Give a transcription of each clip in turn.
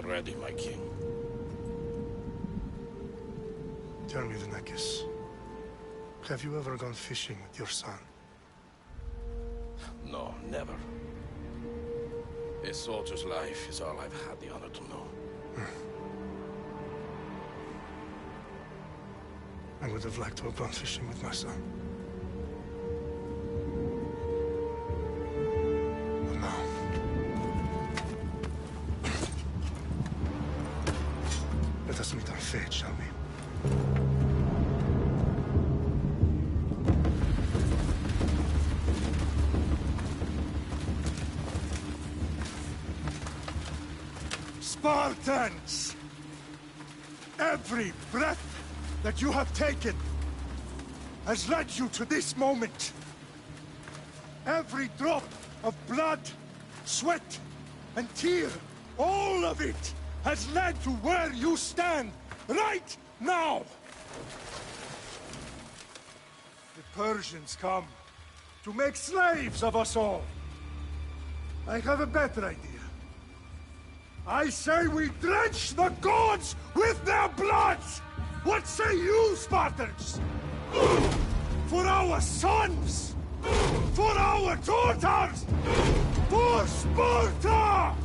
ready, my king. Tell me, Venekis, have you ever gone fishing with your son? No, never. A soldier's life is all I've had the honor to know. I would have liked to have gone fishing with my son. But now... let us meet our fate, shall we? Spartans! Every breath that you have taken has led you to this moment. Every drop of blood, sweat, and tear, all of it has led to where you stand right now. The Persians come to make slaves of us all. I have a better idea. I say we drench the gods with their bloods! What say you, Spartans? For our sons! For our daughters! For Sparta!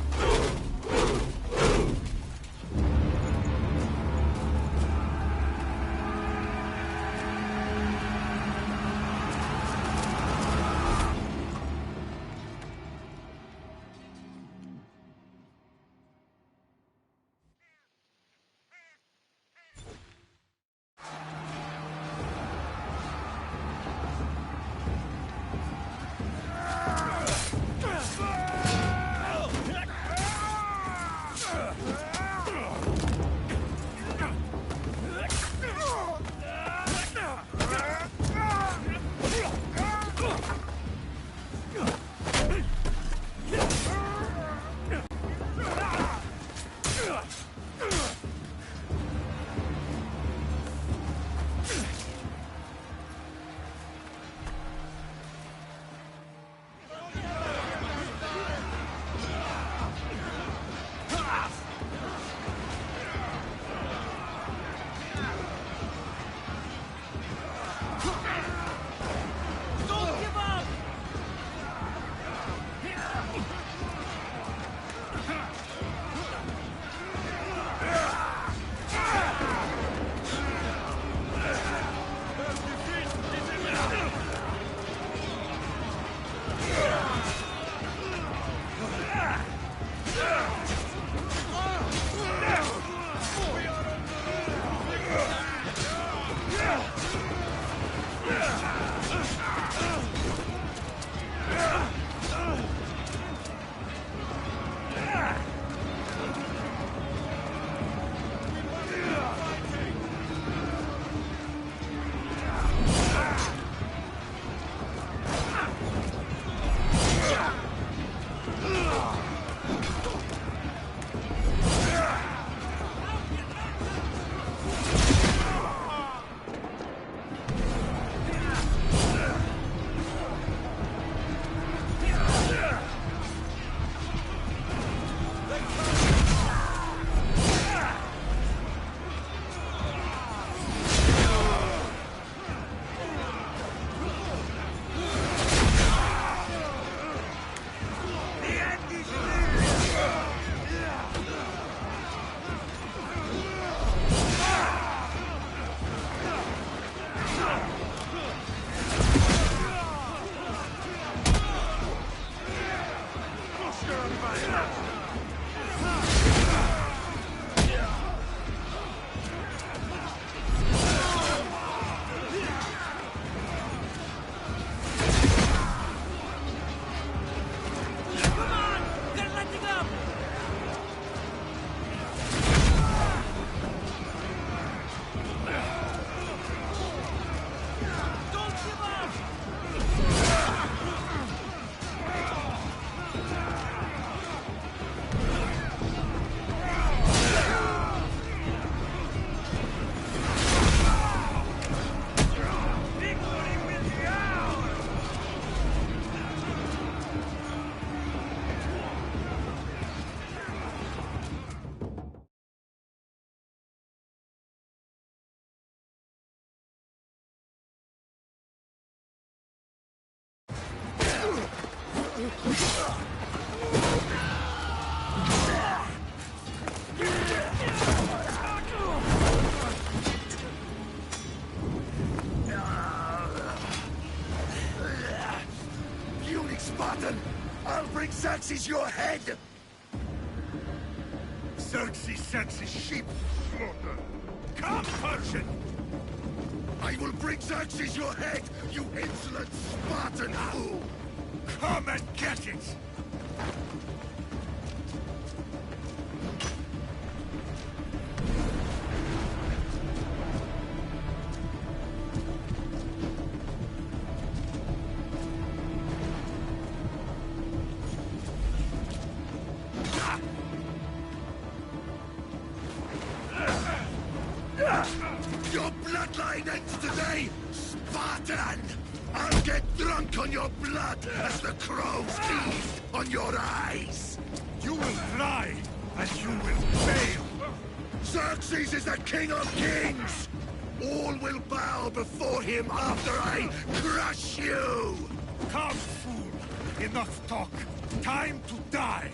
Puny Spartan! I'll bring Xerxes your head! Xerxes sets his sheep slaughter. Come, Persian! I will bring Xerxes your head, you insolent Spartan fool! Come and get it! Your bloodline ends today, Spartan! I'll get drunk on your blood as the crows feast on your eyes! You will cry, and you will fail! Xerxes is the king of kings! All will bow before him after I crush you! Come, fool! Enough talk! Time to die!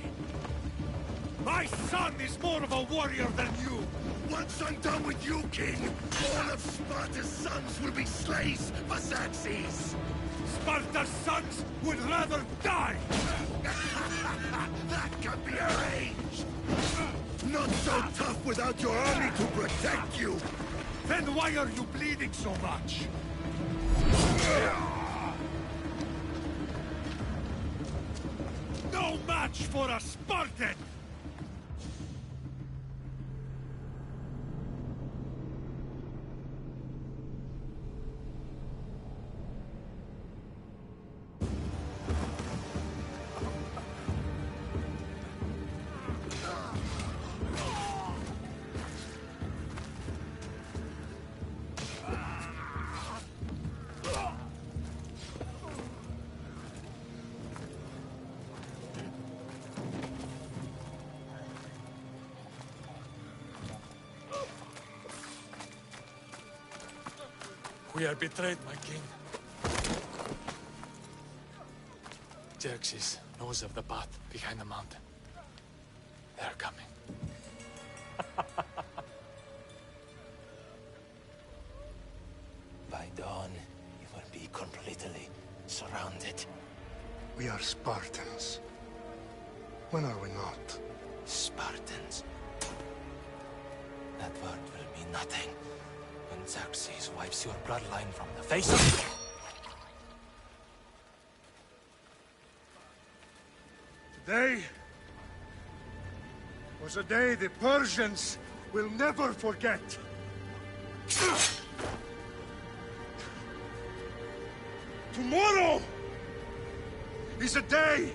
My son is more of a warrior than you! Once I'm done with you, king, all of Sparta's sons will be slaves for Xerxes! Sparta's sons would rather die! That can be arranged! Not so tough without your army to protect you! Then why are you bleeding so much? No match for a Spartan! We are betrayed, my king. Xerxes knows of the path behind the mountain. They're coming. By dawn, you will be completely surrounded. We are Spartans. When are we not? Spartans. That word will mean nothing when Xerxes wipes your bloodline from the face of... Today was a day the Persians will never forget. Tomorrow is a day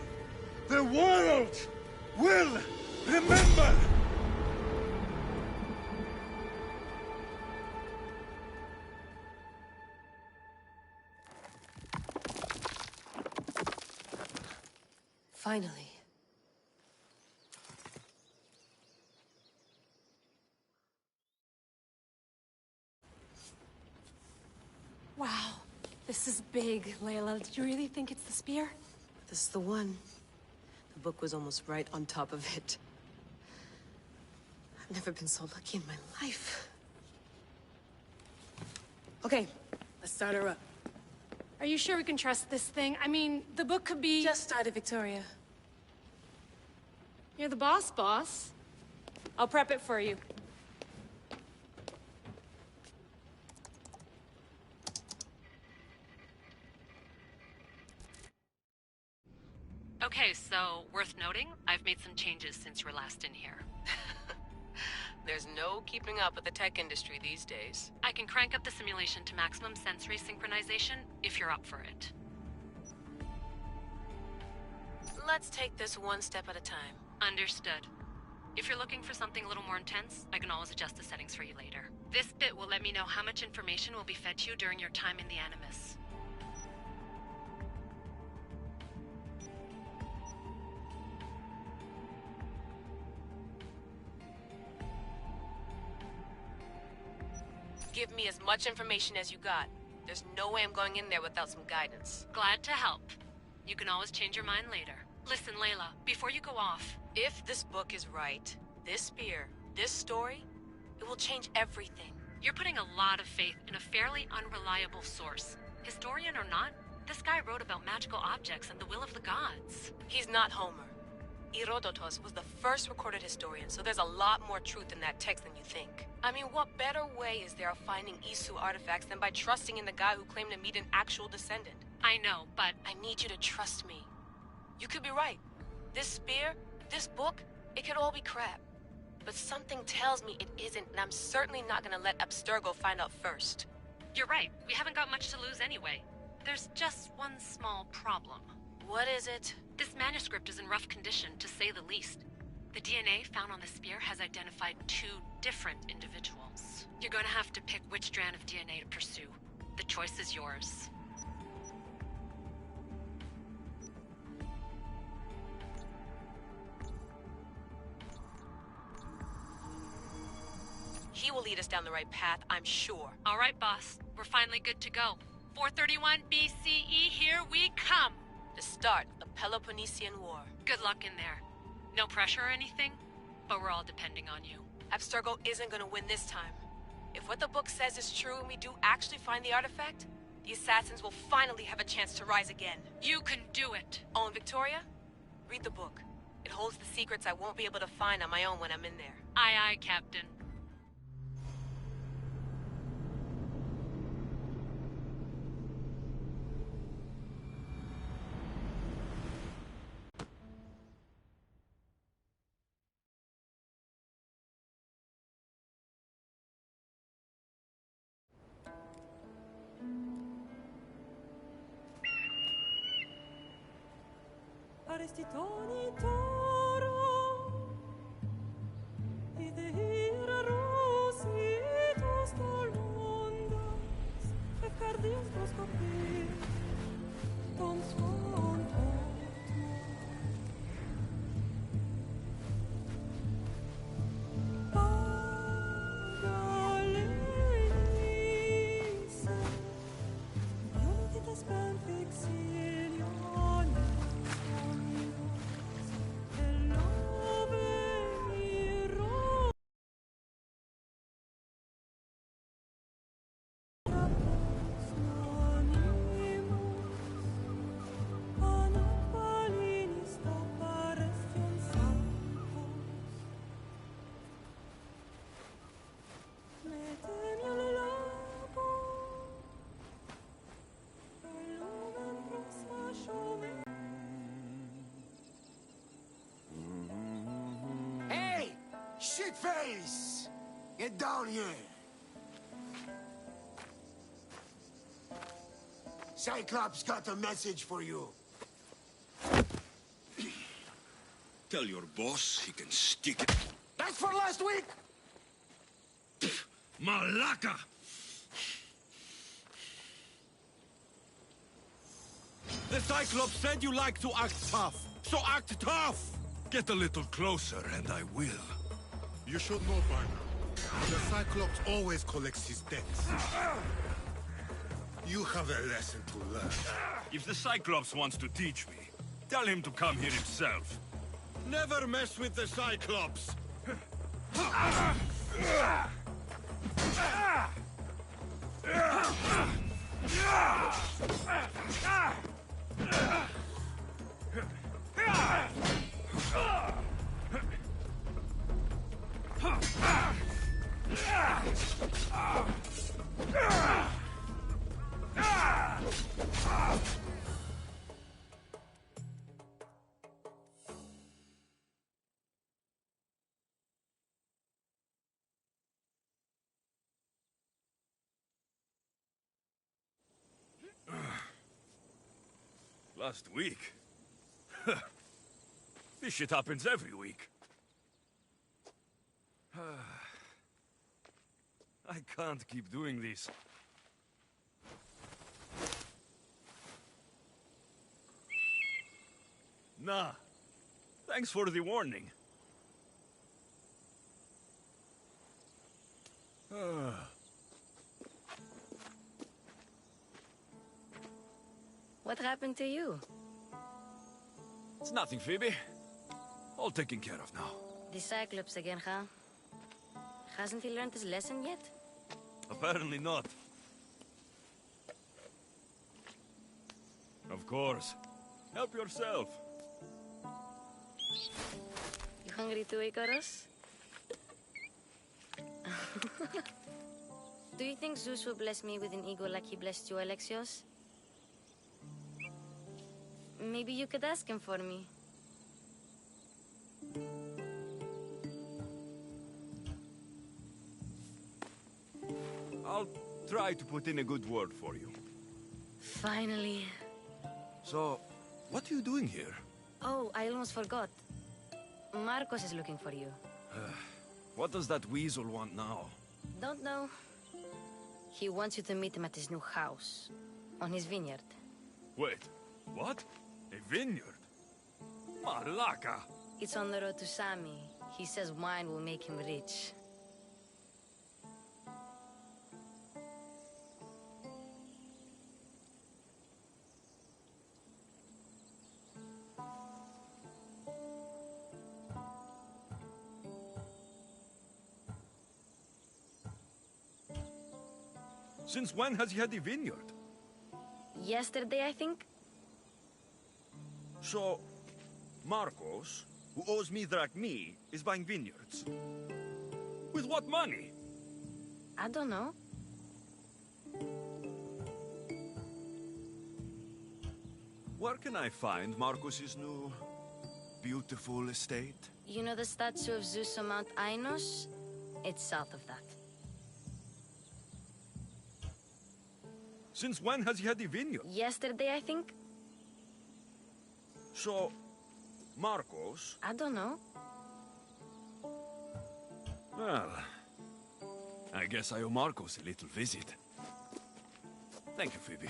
the world will remember. Finally. Wow, this is big, Layla. Did you really think it's the spear? This is the one. The book was almost right on top of it. I've never been so lucky in my life. Okay, let's start her up. Are you sure we can trust this thing? I mean, the book could be... Just started, Victoria. You're the boss. I'll prep it for you. Okay, so worth noting, I've made some changes since you were last in here. There's no keeping up with the tech industry these days. I can crank up the simulation to maximum sensory synchronization if you're up for it. Let's take this one step at a time. Understood. If you're looking for something a little more intense, I can always adjust the settings for you later. This bit will let me know how much information will be fed to you during your time in the Animus. Give me as much information as you got. There's no way I'm going in there without some guidance. Glad to help. You can always change your mind later. Listen, Layla, before you go off... If this book is right, this spear, this story, it will change everything. You're putting a lot of faith in a fairly unreliable source. Historian or not, this guy wrote about magical objects and the will of the gods. He's not Homer. Herodotus was the first recorded historian, so there's a lot more truth in that text than you think. I mean, what better way is there of finding Isu artifacts than by trusting in the guy who claimed to meet an actual descendant? I know, but... I need you to trust me. You could be right. This spear, this book, it could all be crap. But something tells me it isn't, and I'm certainly not gonna let Abstergo find out first. You're right. We haven't got much to lose anyway. There's just one small problem. What is it? This manuscript is in rough condition, to say the least. The DNA found on the spear has identified 2 different individuals. You're going to have to pick which strand of DNA to pursue. The choice is yours. He will lead us down the right path, I'm sure. All right, boss. We're finally good to go. 431 BCE, here we come! The start of the Peloponnesian War. Good luck in there. No pressure or anything, but we're all depending on you. Abstergo isn't gonna win this time. If what the book says is true and we do actually find the artifact, the assassins will finally have a chance to rise again. You can do it! Oh, and Victoria? Read the book. It holds the secrets I won't be able to find on my own when I'm in there. Aye, aye, Captain. Arestitoni toro, idehira rositos tolondas, efcardias proscopir, ton suon Pagalenise, unititas benfixilione. Shitface! Get down here! Cyclops got a message for you. Tell your boss he can stick it. That's for last week! Malaka! The Cyclops said you like to act tough, so act tough! Get a little closer and I will. You should know by now. The Cyclops always collects his debts. You have a lesson to learn. If the Cyclops wants to teach me, tell him to come here himself. Never mess with the Cyclops! Last week? This shit happens every week. I can't keep doing this. Nah. Thanks for the warning. What happened to you? It's nothing, Phoebe. All taken care of now. The Cyclops again, huh? Hasn't he learned his lesson yet? Apparently not. Of course. Help yourself. You hungry too, Icarus? Do you think Zeus will bless me with an ego like he blessed you, Alexios? Maybe you could ask him for me. I'll try to put in a good word for you. Finally. So, what are you doing here? Oh, I almost forgot. Marcos is looking for you. What does that weasel want now? Don't know. He wants you to meet him at his new house. On his vineyard. Wait, what? A vineyard? Malaka! It's on the road to Sami. He says wine will make him rich. Since when has he had a vineyard? Yesterday, I think? So, Marcos, who owes me drachmi, is buying vineyards. With what money? I don't know. Where can I find Marcos's new, beautiful estate? You know the statue of Zeus on Mount Ainos? It's south of that. Since when has he had a vineyard? Yesterday, I think? So, Marcos... I don't know. Well, I guess I owe Marcos a little visit. Thank you, Phoebe.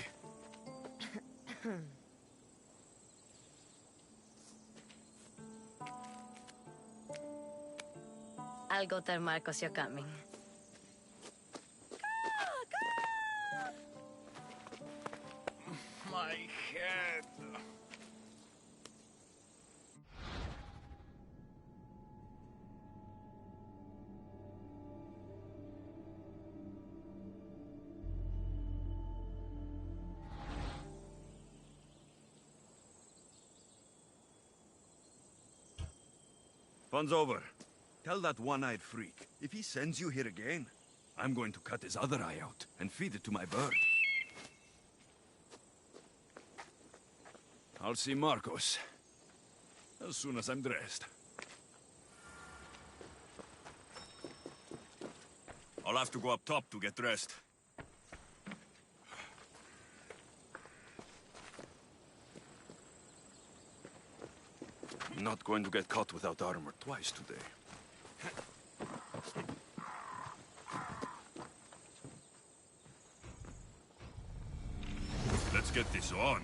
I'll go tell Marcos you're coming. My head. Fun's over. Tell that one-eyed freak, if he sends you here again, I'm going to cut his other eye out and feed it to my bird. I'll see Marcos as soon as I'm dressed. I'll have to go up top to get dressed. I'm not going to get caught without armor twice today. Let's get this on.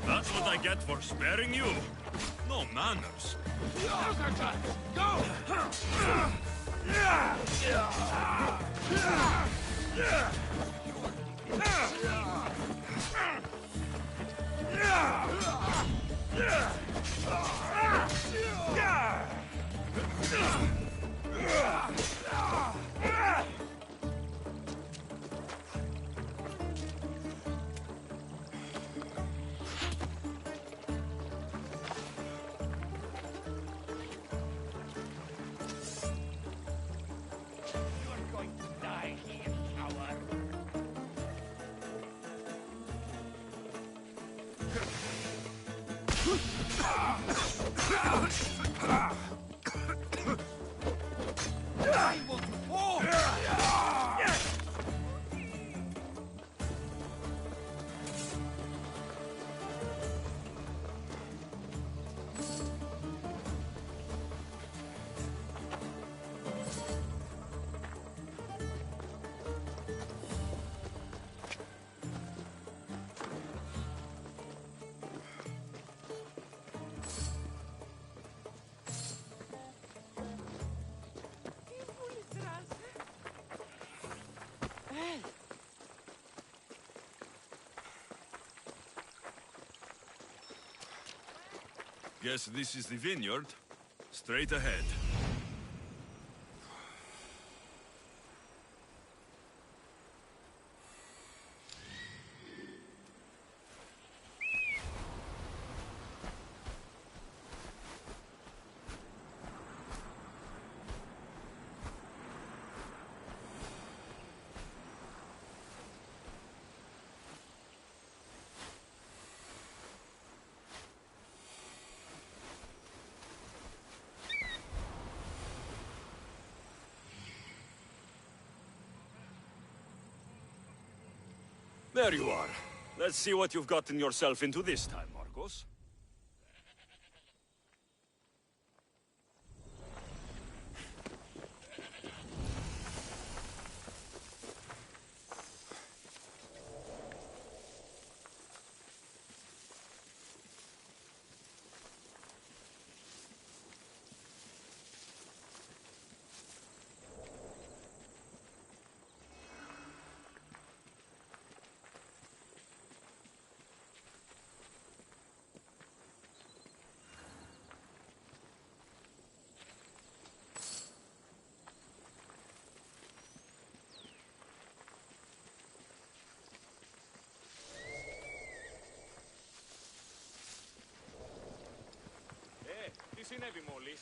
That's what I get for sparing you? No manners. Guess this is the vineyard. Straight ahead. There you are. Let's see what you've gotten yourself into this time, Marcos. Τι συνέβη μόλις?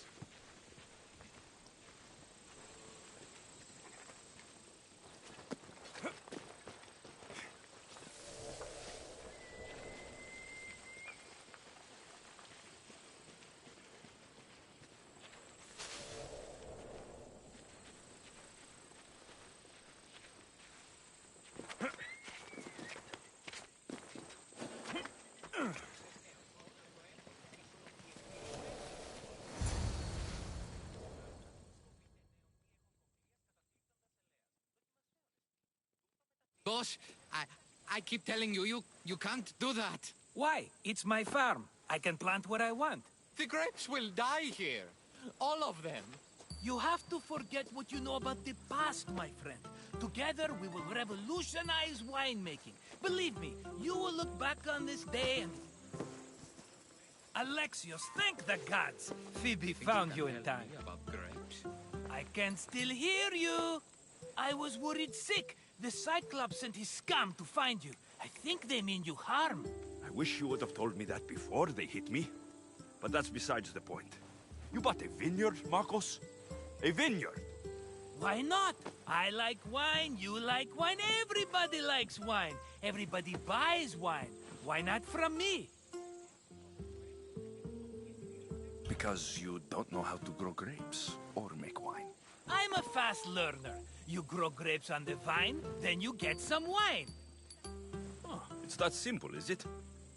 Boss, I keep telling you, you can't do that. Why? It's my farm. I can plant what I want. The grapes will die here. All of them. You have to forget what you know about the past, my friend. Together, we will revolutionize winemaking. Believe me, you will look back on this day and... Alexios, thank the gods! Phoebe found you in time. About grapes. I can still hear you. I was worried sick. The Cyclops sent his scum to find you. I think they mean you harm. I wish you would have told me that before they hit me. But that's besides the point. You bought a vineyard, Marcos? A vineyard? Why not? I like wine, you like wine, everybody likes wine. Everybody buys wine. Why not from me? Because you don't know how to grow grapes or make wine. I'm a fast learner. You grow grapes on the vine, then you get some wine. Oh, it's that simple, is it?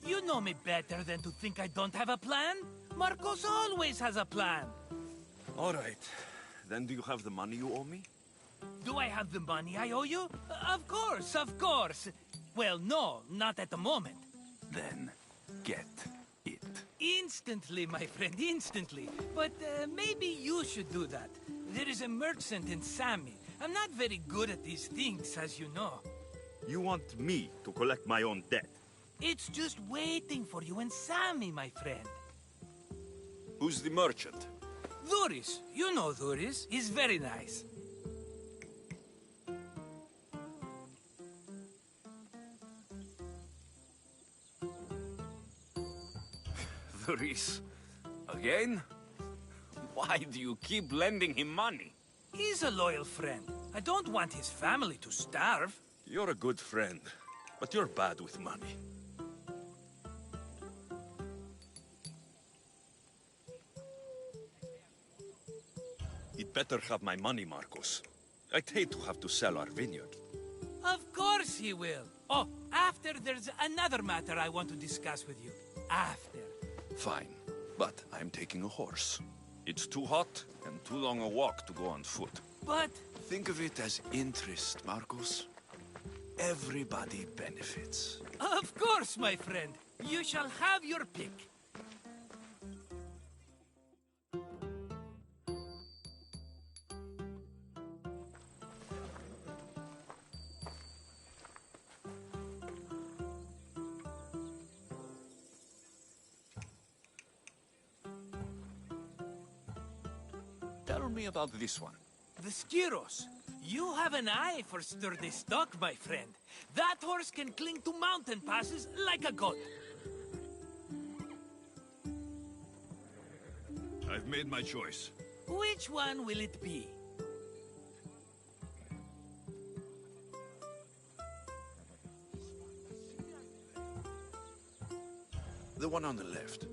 You know me better than to think I don't have a plan. Marcos always has a plan. All right. Then do you have the money you owe me? Do I have the money I owe you? Of course, of course. Well, no, not at the moment. Then, get it. Instantly, my friend, instantly. But maybe you should do that. There is a merchant in Sami. I'm not very good at these things, as you know. You want me to collect my own debt? It's just waiting for you in Sami, my friend. Who's the merchant? Duris. You know Duris. He's very nice. Duris? Again? Why do you keep lending him money? He's a loyal friend. I don't want his family to starve. You're a good friend, but you're bad with money. You'd better have my money, Marcos. I'd hate to have to sell our vineyard. Of course he will. Oh, after there's another matter I want to discuss with you. After. Fine, but I'm taking a horse. It's too hot and too long a walk to go on foot. But... Think of it as interest, Marcos. Everybody benefits. Of course, my friend. You shall have your pick. Tell me about this one. The Skiros. You have an eye for sturdy stock, my friend. That horse can cling to mountain passes like a goat. I've made my choice. Which one will it be? The one on the left.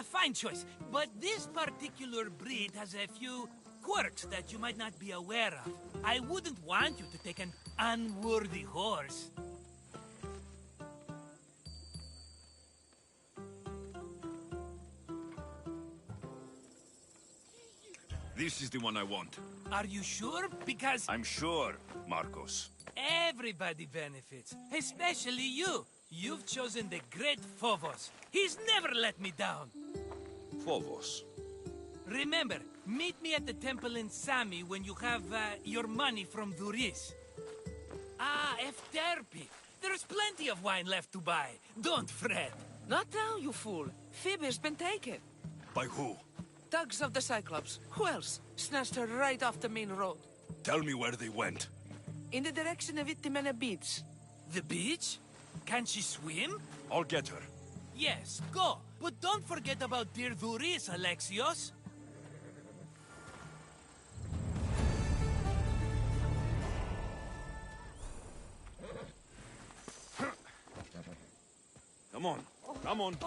Fine choice. But this particular breed has a few quirks that you might not be aware of. I wouldn't want you to take an unworthy horse. This is the one I want. Are you sure? Because... I'm sure, Marcos. Everybody benefits, especially you. You've chosen the great Phobos. He's never let me down. Phobos. Remember, meet me at the temple in Sami when you have your money from Duris. Ah, Efterpi. There's plenty of wine left to buy. Don't fret. Not now, you fool. Phoebe's been taken. By who? Thugs of the Cyclops. Who else? Snatched her right off the main road. Tell me where they went. In the direction of Itimena Beach. The beach? Can she swim? I'll get her. Yes, go. But don't forget about dear Duris, Alexios. Come on. Come on.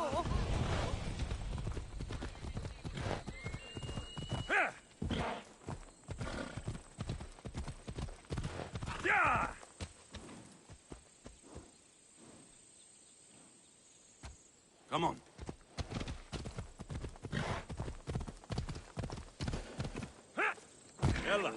Yeah! Come on. Ella.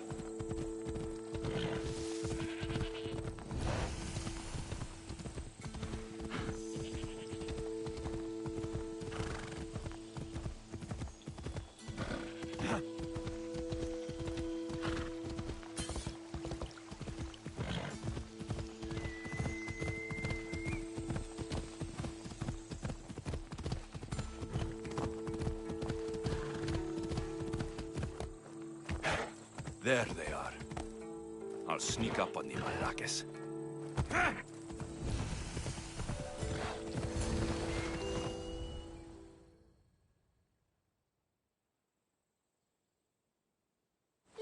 There they are. I'll sneak up on the Malakes. Let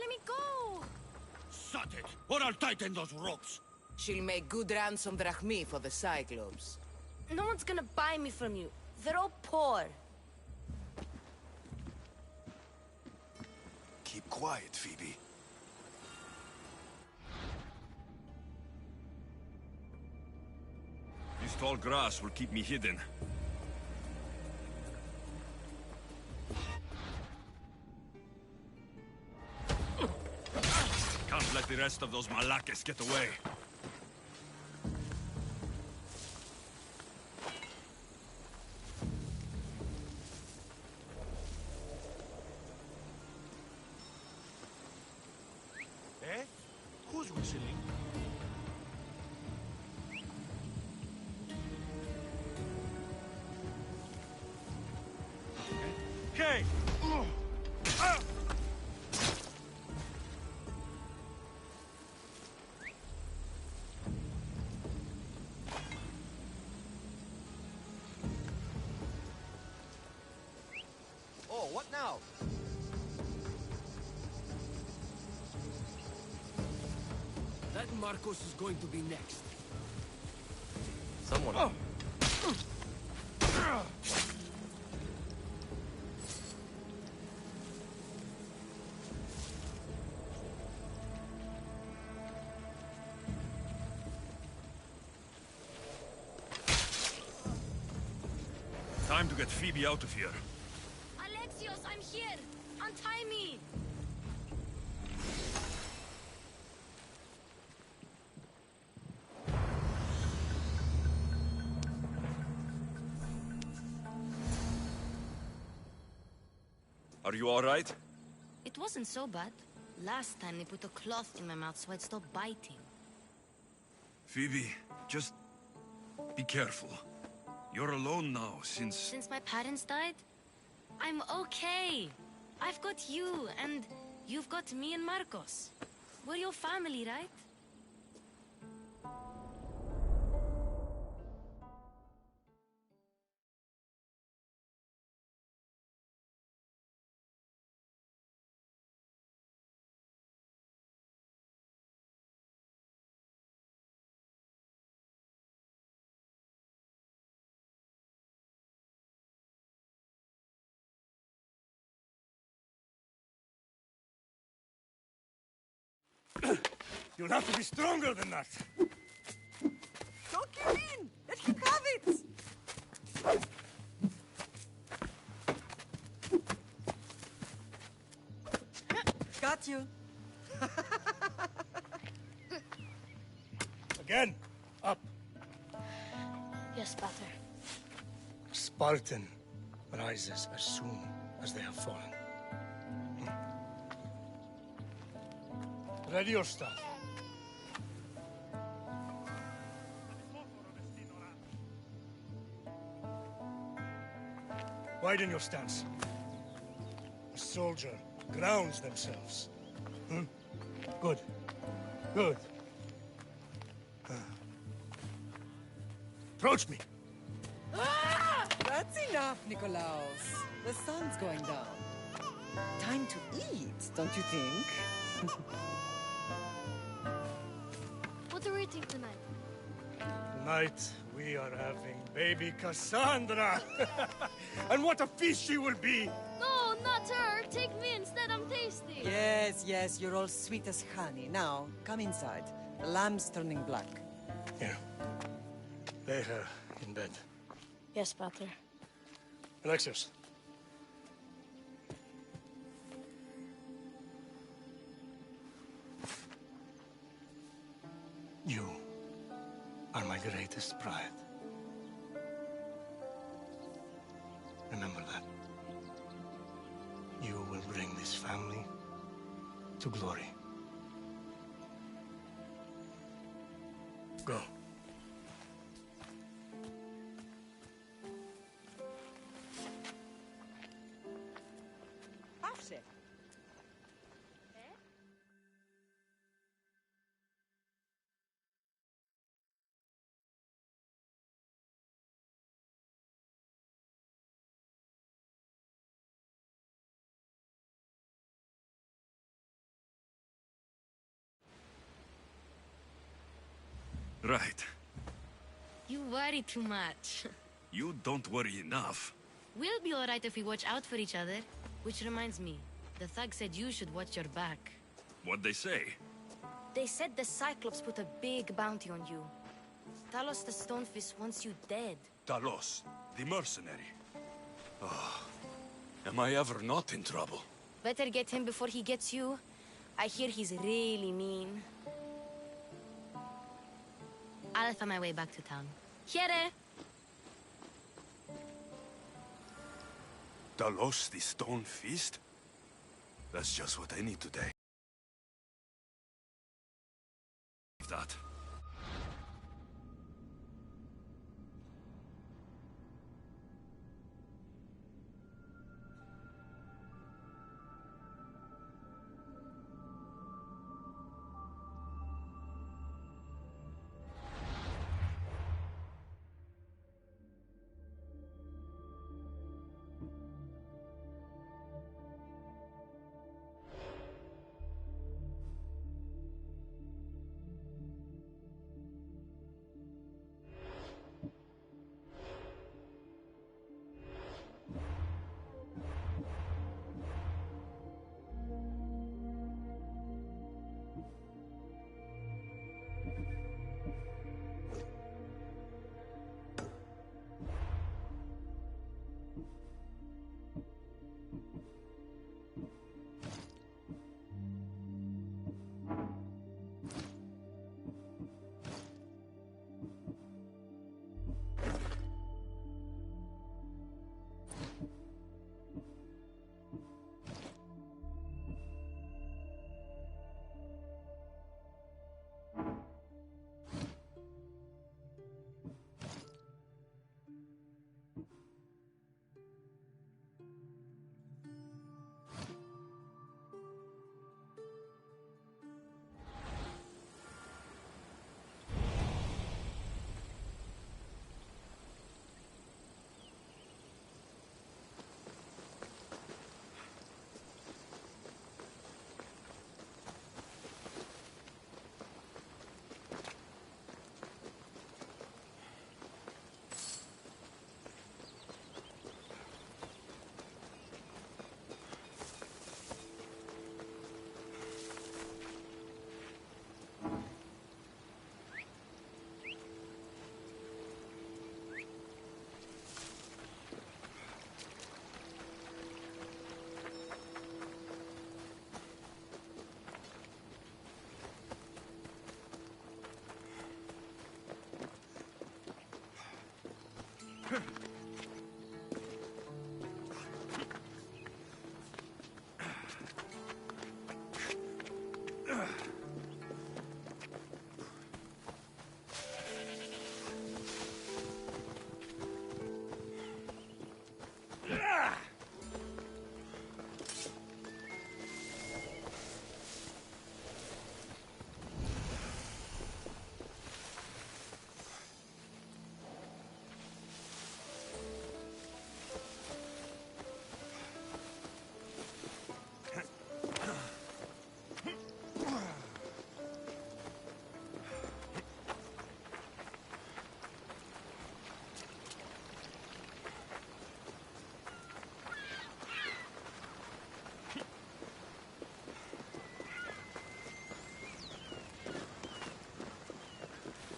me go! Shut it, or I'll tighten those ropes. She'll make good ransom drachmi for the Cyclops. No one's gonna buy me from you. They're all poor. Keep quiet, Phoebe. This tall grass will keep me hidden. Can't let the rest of those Malakes get away. was whistling. Okay. Oh, what now? That Marcos is going to be next. Someone. Time to get Phoebe out of here. Alexios, I'm here! Untie me! Are you all right? It wasn't so bad. Last time they put a cloth in my mouth so I'd stop biting. Phoebe, just be careful. You're alone now since... Since my parents died? I'm okay. I've got you, and you've got me and Marcos. We're your family, right? You'll have to be stronger than that. Don't give in! Let him have it! Got you. Again, up. Yes, Pater. Spartan rises as soon as they have fallen. Ready your staff. Widen your stance. A soldier grounds themselves. Good. Good. Approach me. That's enough, Nikolaos. The sun's going down. Time to eat, don't you think? What are we eating tonight? Tonight, we are having baby Cassandra. And what a feast she will be! No, not her! Take me instead, I'm tasty! Yes, you're all sweet as honey. Now, come inside. The lamb's turning black. Here. Lay her in bed. Yes, Pater. Alexios. You are my greatest pride. Remember that. You will bring this family to glory. Go. Patrzcie. Right. You worry too much. You don't worry enough. We'll be alright if we watch out for each other. Which reminds me, the thug said you should watch your back. What'd they say? They said the Cyclops put a big bounty on you. Talos the Stonefist wants you dead. Talos, the mercenary. Oh, am I ever not in trouble? Better get him before he gets you. I hear he's really mean. I'll find my way back to town. Here! Talos, the Stone Fist? That's just what I need today. that.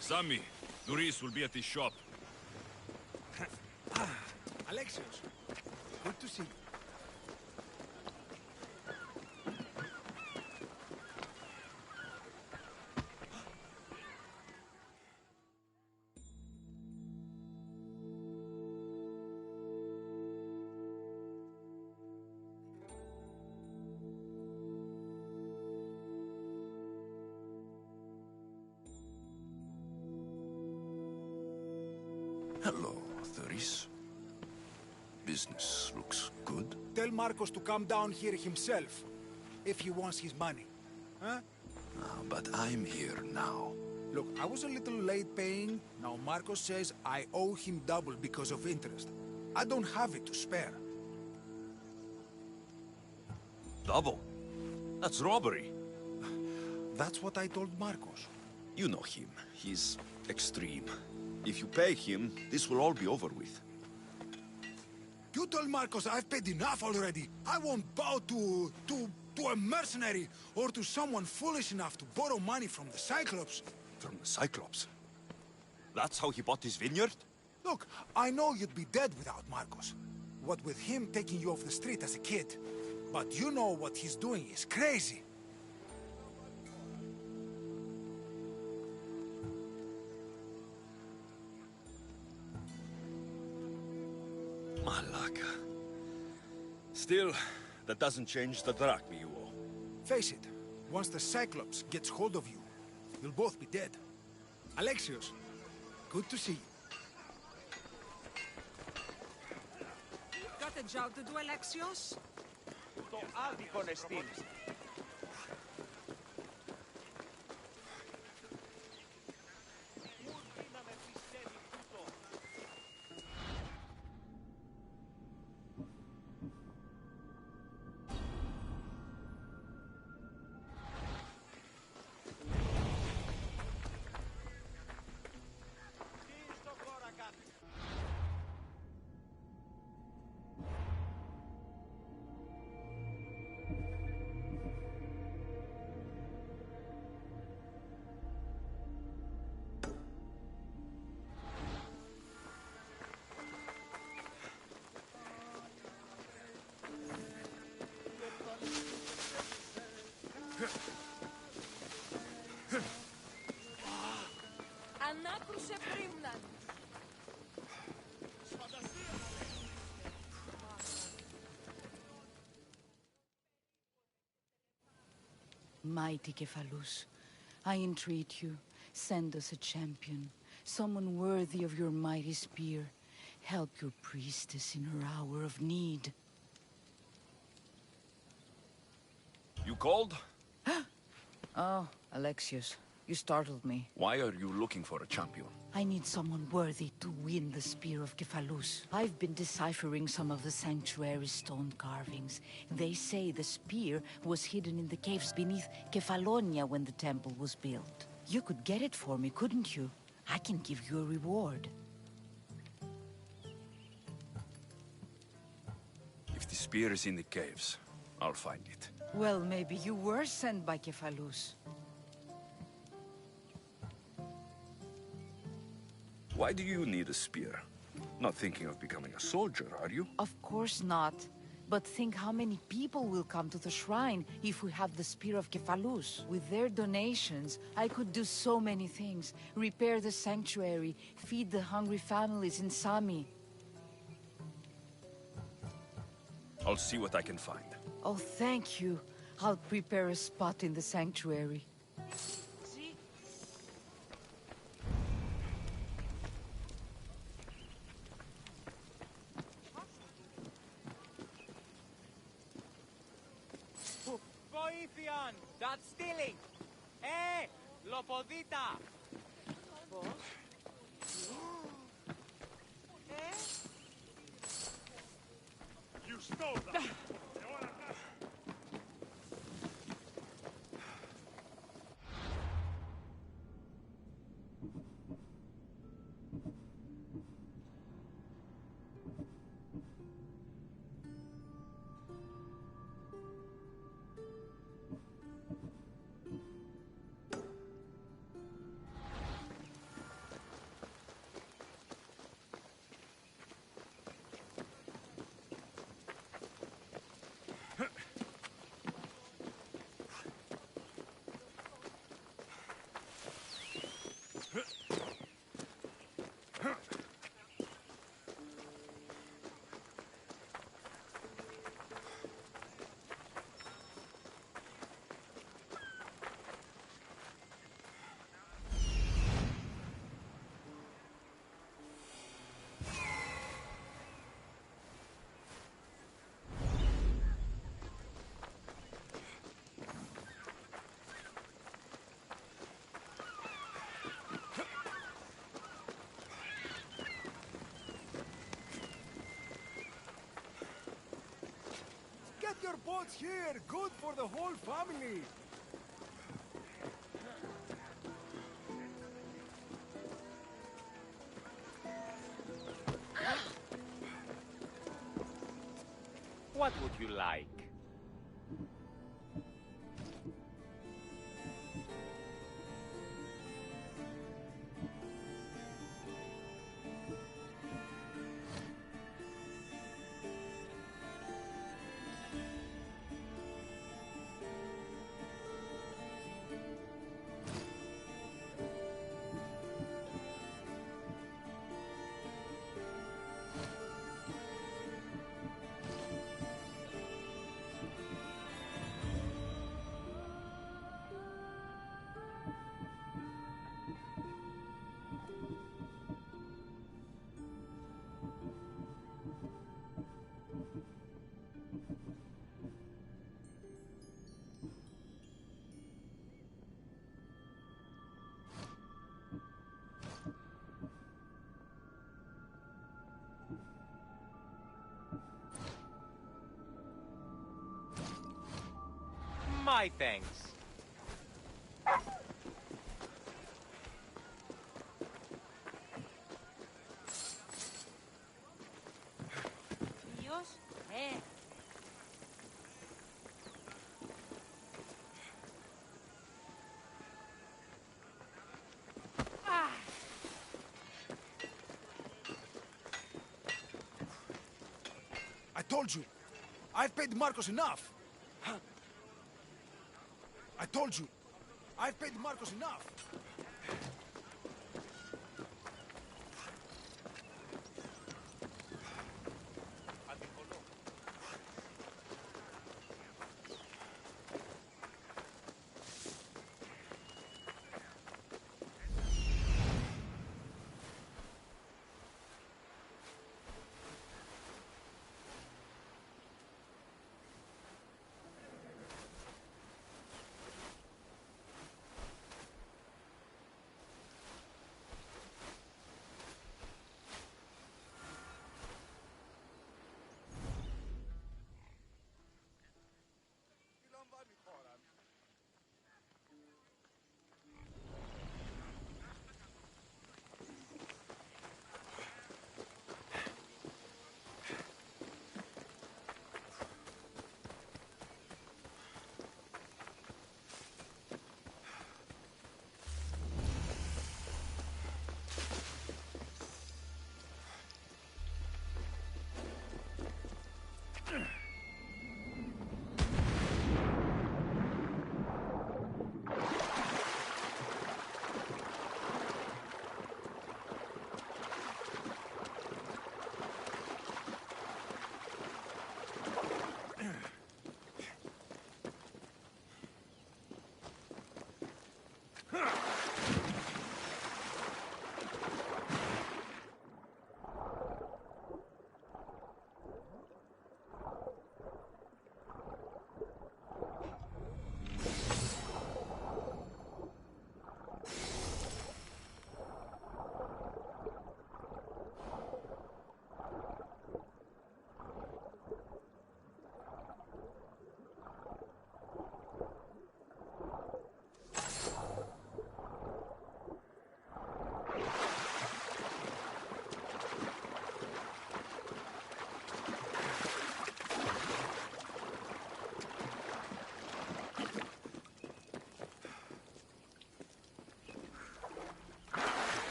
Sammy, Doris will be at his shop. Alexios, good to see you. Hello, Doris. Business looks good. Tell Marcos to come down here himself, if he wants his money. Huh? But I'm here now. Look, I was a little late paying. Now Marcos says I owe him double because of interest. I don't have it to spare. Double? That's robbery. That's what I told Marcos. You know him. He's extreme. If you pay him, this will all be over with. You told Marcos I've paid enough already. I won't bow to a mercenary or to someone foolish enough to borrow money from the Cyclops. From the Cyclops? That's how he bought his vineyard? Look, I know you'd be dead without Marcos. What with him taking you off the street as a kid. But you know what he's doing is crazy. Malaka. Still, that doesn't change the drachma you owe. Face it, once the Cyclops gets hold of you, you'll both be dead. Alexios, good to see you. Got a job to do, Alexios? Το άδικον εστίν. Ανάκρουσε πρίμναν. Mighty Cephalus, I entreat you, send us a champion, someone worthy of your mighty spear. Help your priestess in her hour of need. You called? Oh, Alexios, you startled me. Why are you looking for a champion? I need someone worthy to win the Spear of Cephalus. I've been deciphering some of the sanctuary's stone carvings. They say the spear was hidden in the caves beneath Kefalonia when the temple was built. You could get it for me, couldn't you? I can give you a reward. If the spear is in the caves, I'll find it. Well, maybe you were sent by Cephalus. Why do you need a spear? Not thinking of becoming a soldier, are you? Of course not. But think how many people will come to the shrine if we have the Spear of Cephalus. With their donations, I could do so many things. Repair the sanctuary, feed the hungry families in Sami. I'll see what I can find. Oh, thank you. I'll prepare a spot in the sanctuary. Βοήθειαν! That's stealing! Λοποδίτα! You stole them! Get your boats here! Good for the whole family! What would you like? Why, thanks. Dios, I told you. I've paid Marcos enough. I told you. I've paid Marcos enough.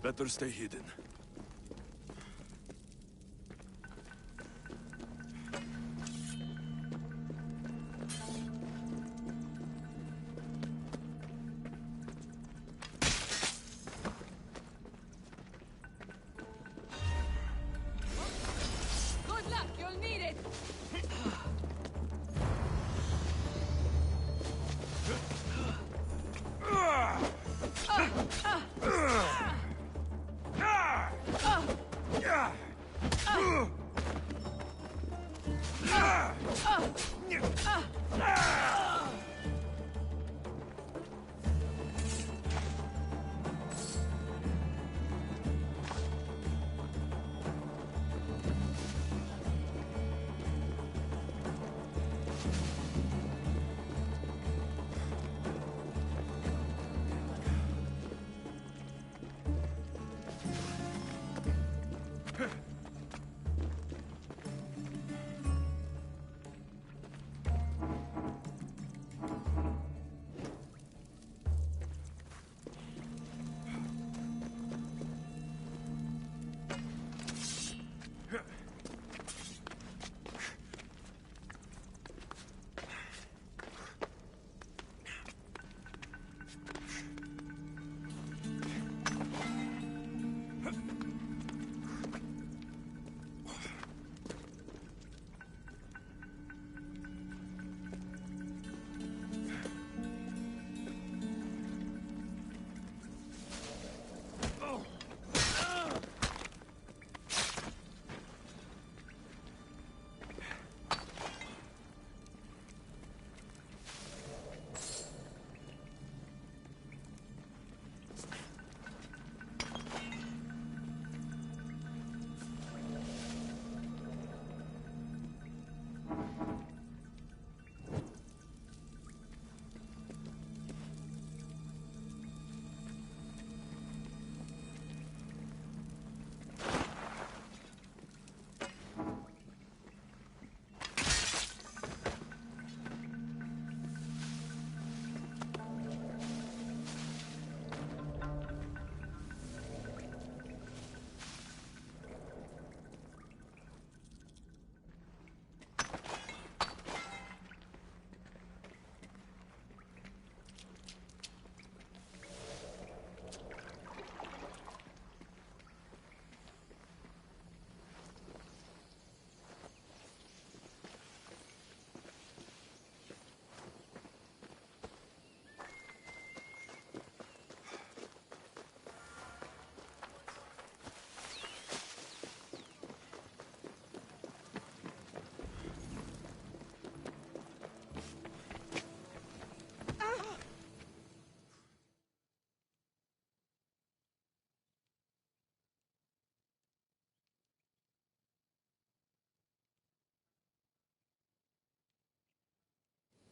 Better stay hidden. Good luck, you'll need it!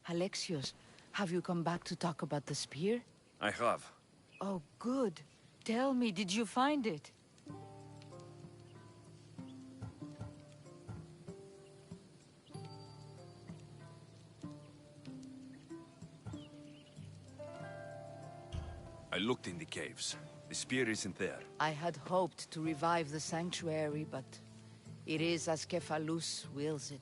Alexios, have you come back to talk about the spear? I have. Oh, good. Tell me, did you find it? I looked in the caves. The spear isn't there. I had hoped to revive the sanctuary, but it is as Kefalus wills it.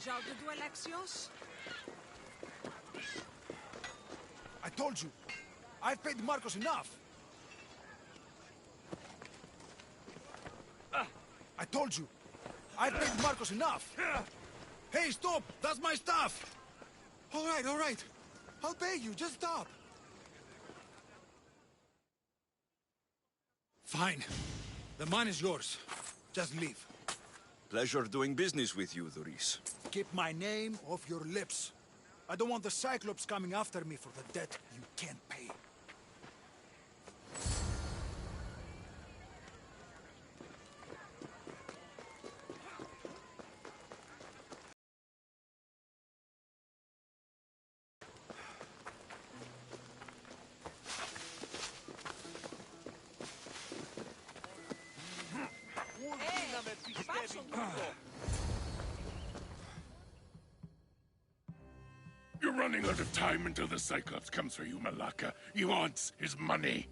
Job to do, Alexios? I told you. I've paid Marcos enough. I told you. I've paid Marcos enough. Hey, stop! That's my stuff! All right. I'll pay you. Just stop. Fine. The mine is yours. Just leave. Pleasure doing business with you, Doris. Keep my name off your lips. I don't want the Cyclops coming after me for the debt you can't pay. You're running out of time until the Cyclops comes for you, Malaka. He wants his money.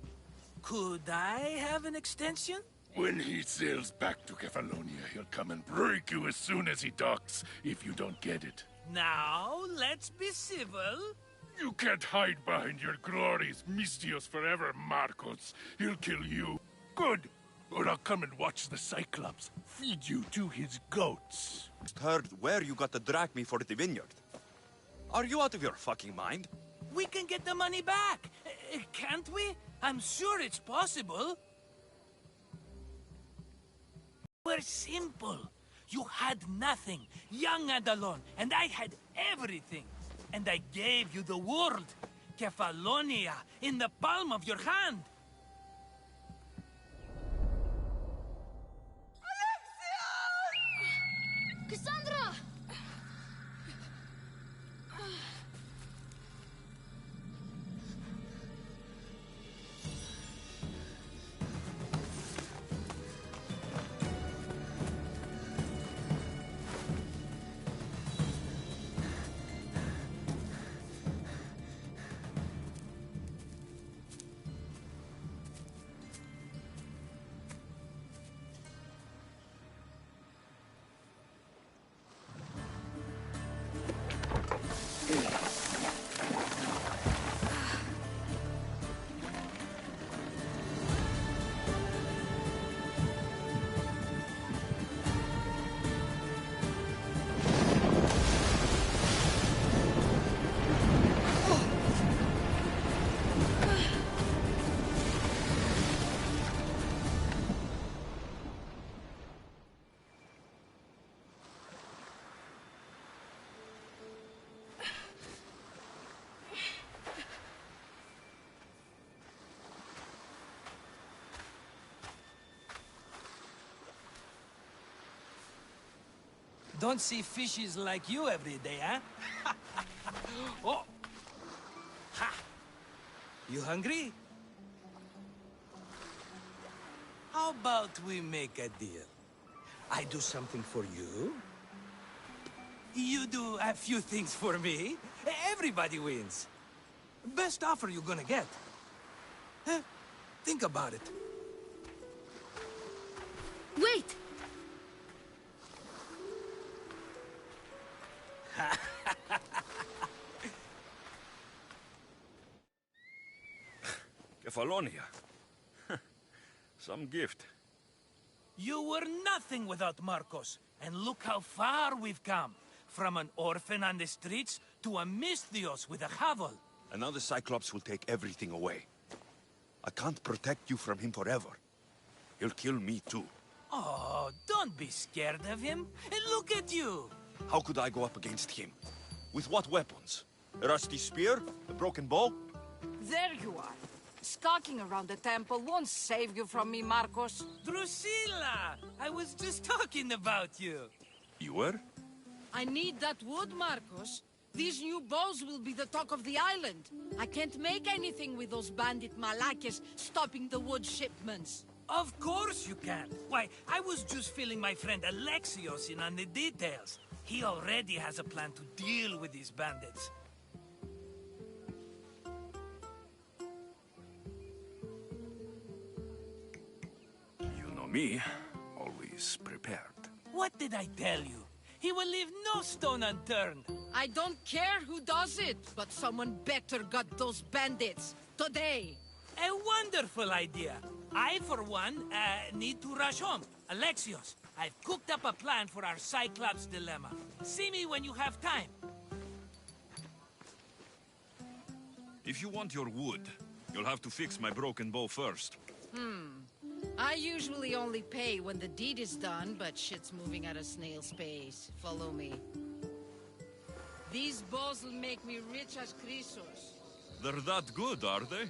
Could I have an extension? When he sails back to Kefalonia, he'll come and break you as soon as he docks, if you don't get it. Now, let's be civil. You can't hide behind your glories, Mistios forever, Marcos. He'll kill you. Good. Or I'll come and watch the Cyclops feed you to his goats. Heard where you got the drachma for the vineyard. Are you out of your fucking mind? We can get the money back, can't we? I'm sure it's possible. We're simple. You had nothing, young and alone, and I had everything. And I gave you the world, Kefalonia, in the palm of your hand. Cassandra! Don't see fishes like you every day, huh? Oh! Ha! You hungry? How about we make a deal? I do something for you. You do a few things for me. Everybody wins. Best offer you're gonna get. Huh? Think about it. Wait! Kefalonia. Some gift. You were nothing without Marcos. And look how far we've come. From an orphan on the streets to a Misthios with a Havel. And now the Cyclops will take everything away. I can't protect you from him forever. He'll kill me too. Oh, don't be scared of him. And look at you. How could I go up against him? With what weapons? A rusty spear? A broken bow? There you are. Skulking around the temple won't save you from me, Marcos. Drusilla! I was just talking about you. You were? I need that wood, Marcos. These new bows will be the talk of the island. I can't make anything with those bandit malakes stopping the wood shipments. Of course you can. Why, I was just filling my friend Alexios in on the details. He already has a plan to deal with these bandits. You know me, always prepared. What did I tell you? He will leave no stone unturned. I don't care who does it, but someone better got those bandits. Today. A wonderful idea. I, for one, need to rush home. Alexios, I've cooked up a plan for our Cyclops dilemma. See me when you have time. If you want your wood, you'll have to fix my broken bow first. I usually only pay when the deed is done, but shit's moving at a snail's pace. Follow me. These bows will make me rich as Chrysos. They're that good, are they?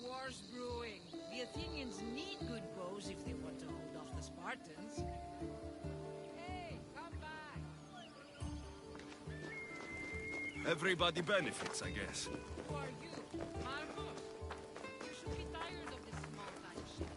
War's brewing. The Athenians need good bows if they want to hold off the Spartans. Hey, come back! Everybody benefits, I guess. Who are you? Marcos? You should be tired of this small-time shit.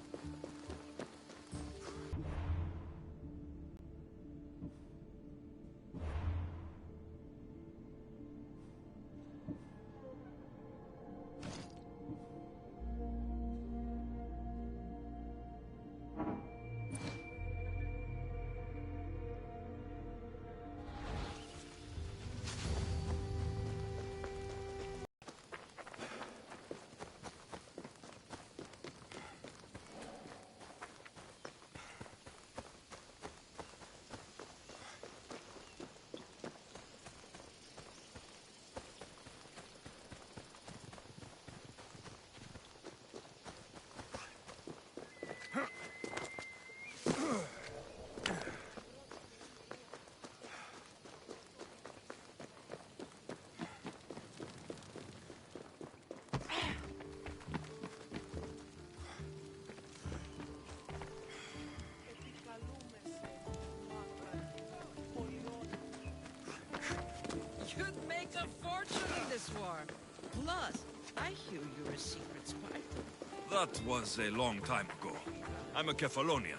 You'd make a fortune in this war. Plus, I hear you're a secret spy. That was a long time ago. I'm a Kefalonian.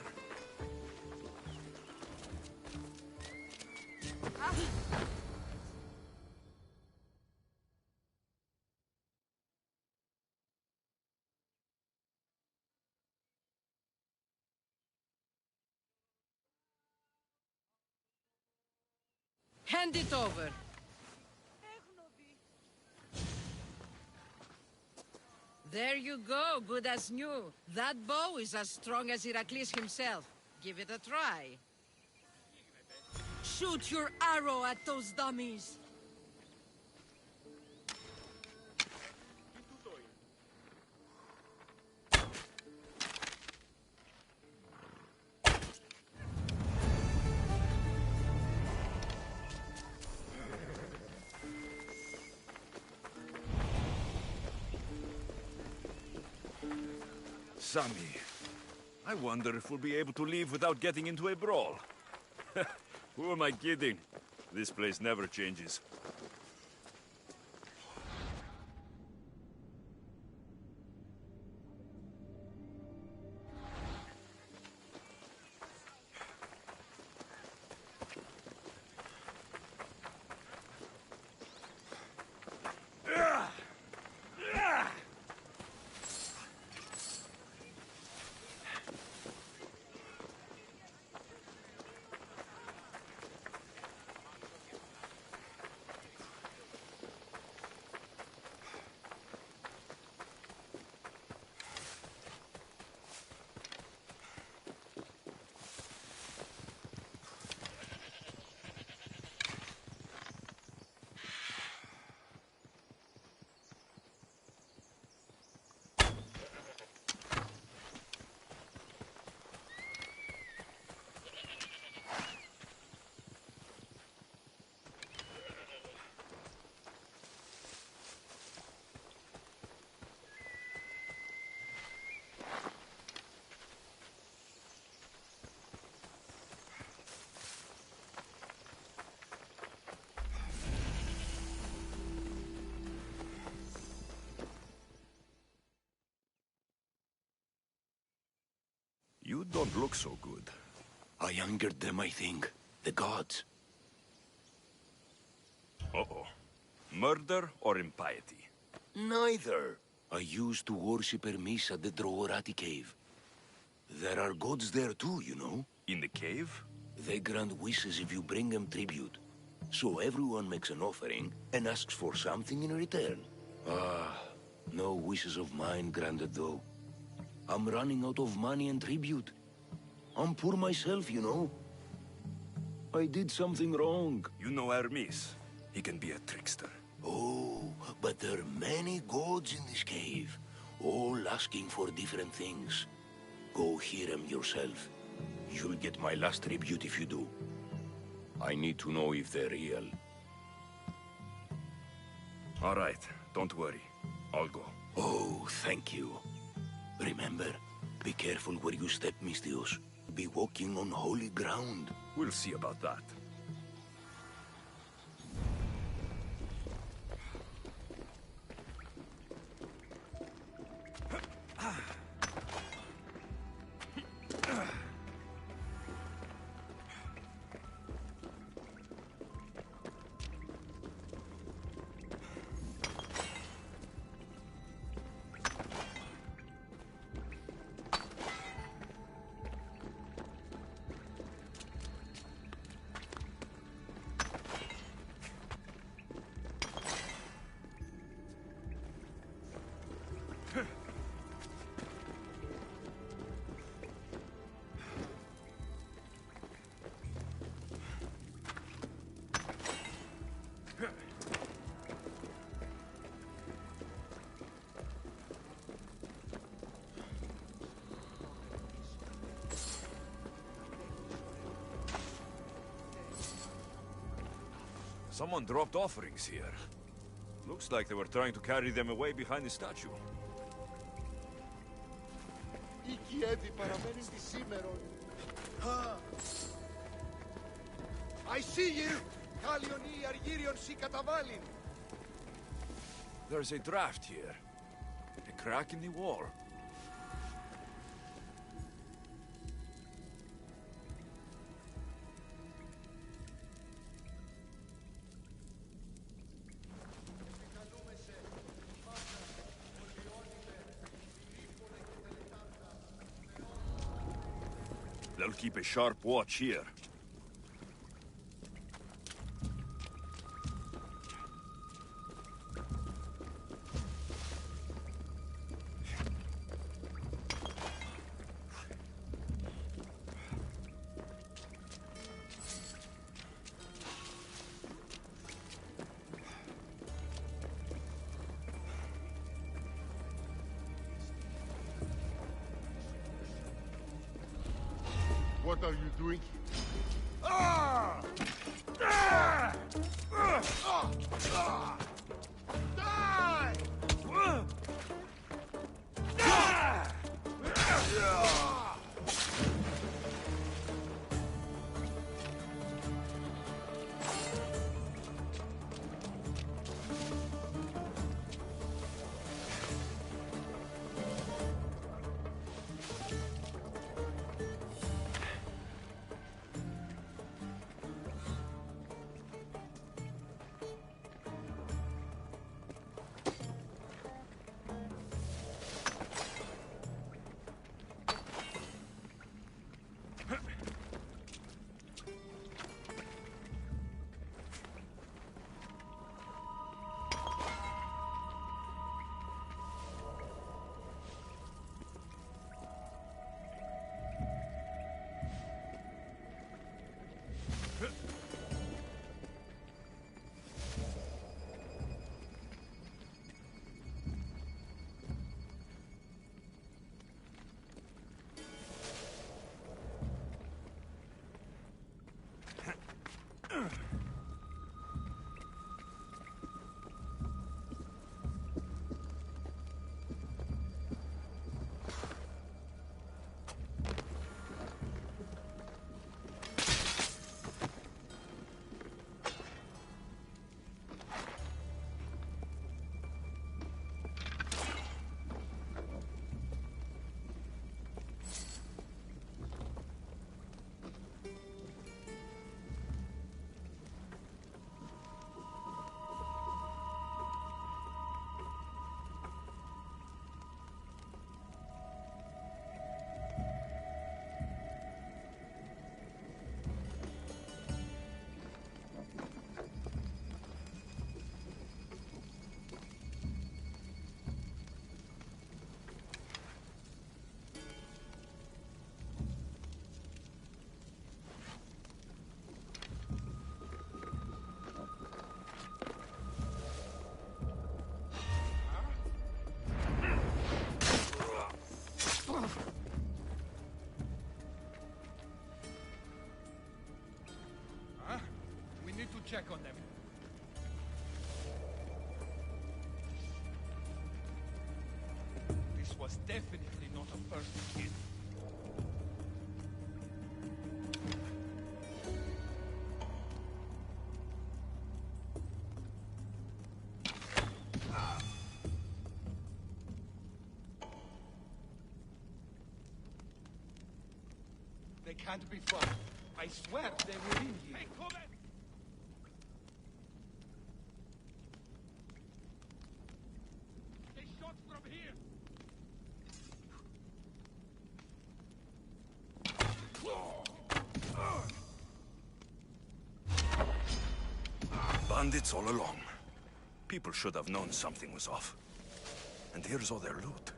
Hand it over. There you go, good as new. That bow is as strong as Heracles himself. Give it a try. Shoot your arrow at those dummies. Sammy, I wonder if we'll be able to leave without getting into a brawl. Who am I kidding? This place never changes. You don't look so good. I angered them, I think. The gods. Uh-oh. Murder or impiety? Neither. I used to worship Hermes at the Droorati cave. There are gods there too, you know. In the cave? They grant wishes if you bring them tribute. So everyone makes an offering and asks for something in return. Ah, no wishes of mine granted though. I'm running out of money and tribute. I'm poor myself, you know. I did something wrong. You know Hermes. He can be a trickster. Oh, but there are many gods in this cave, all asking for different things. Go hear them yourself. You'll get my last tribute if you do. I need to know if they're real. All right, don't worry. I'll go. Oh, thank you. Remember, be careful where you step, Mistios. Be walking on holy ground. We'll see about that. Someone dropped offerings here. Looks like they were trying to carry them away behind the statue. I see you! Kalioni Argirion si katavalin! There's a draft here. A crack in the wall. They'll keep a sharp watch here. What are you doing here? Ah! Ah! Ah! Ah! Die! Ah! check on them. This was definitely not a first hit. They can't be far. I swear they were in here. Hey, come in! They shot from here! Bandits all along. People should have known something was off. And here's all their loot.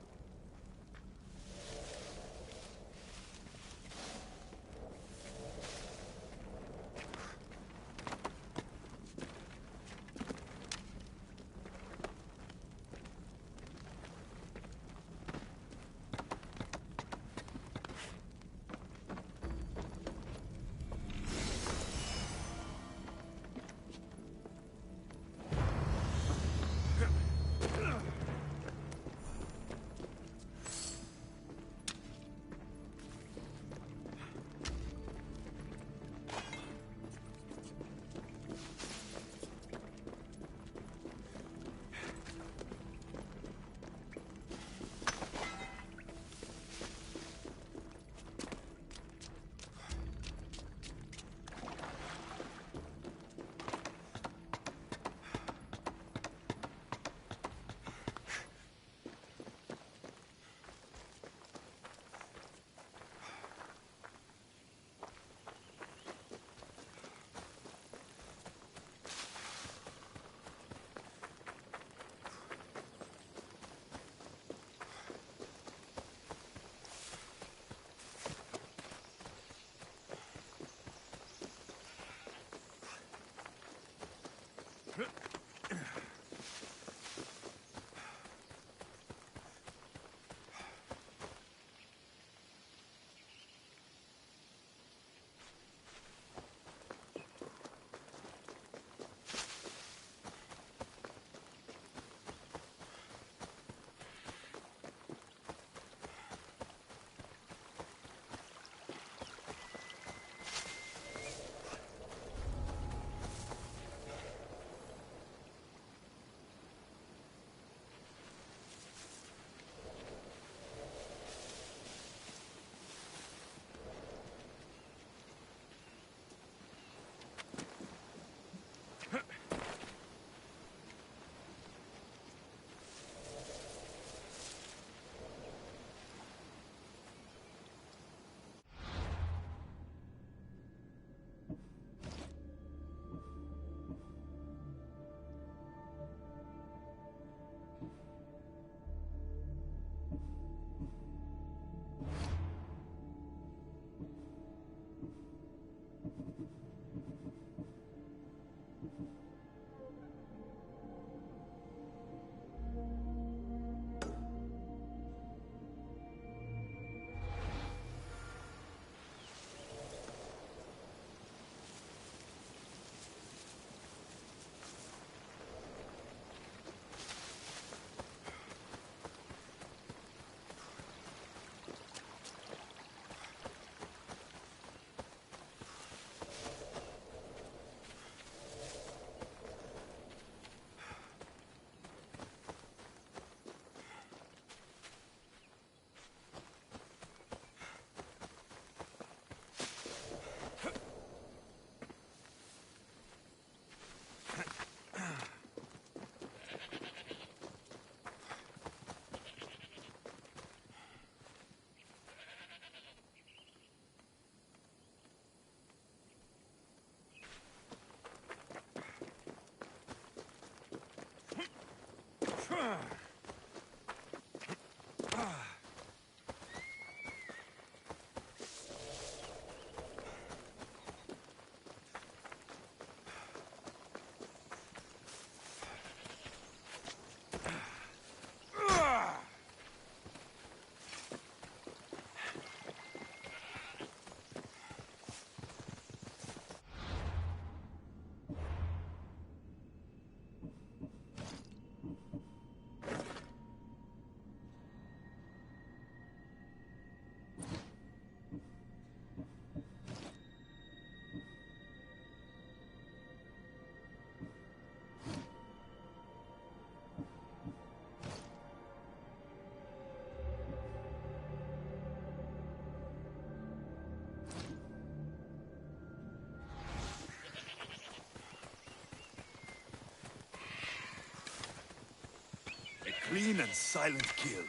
clean and silent kill.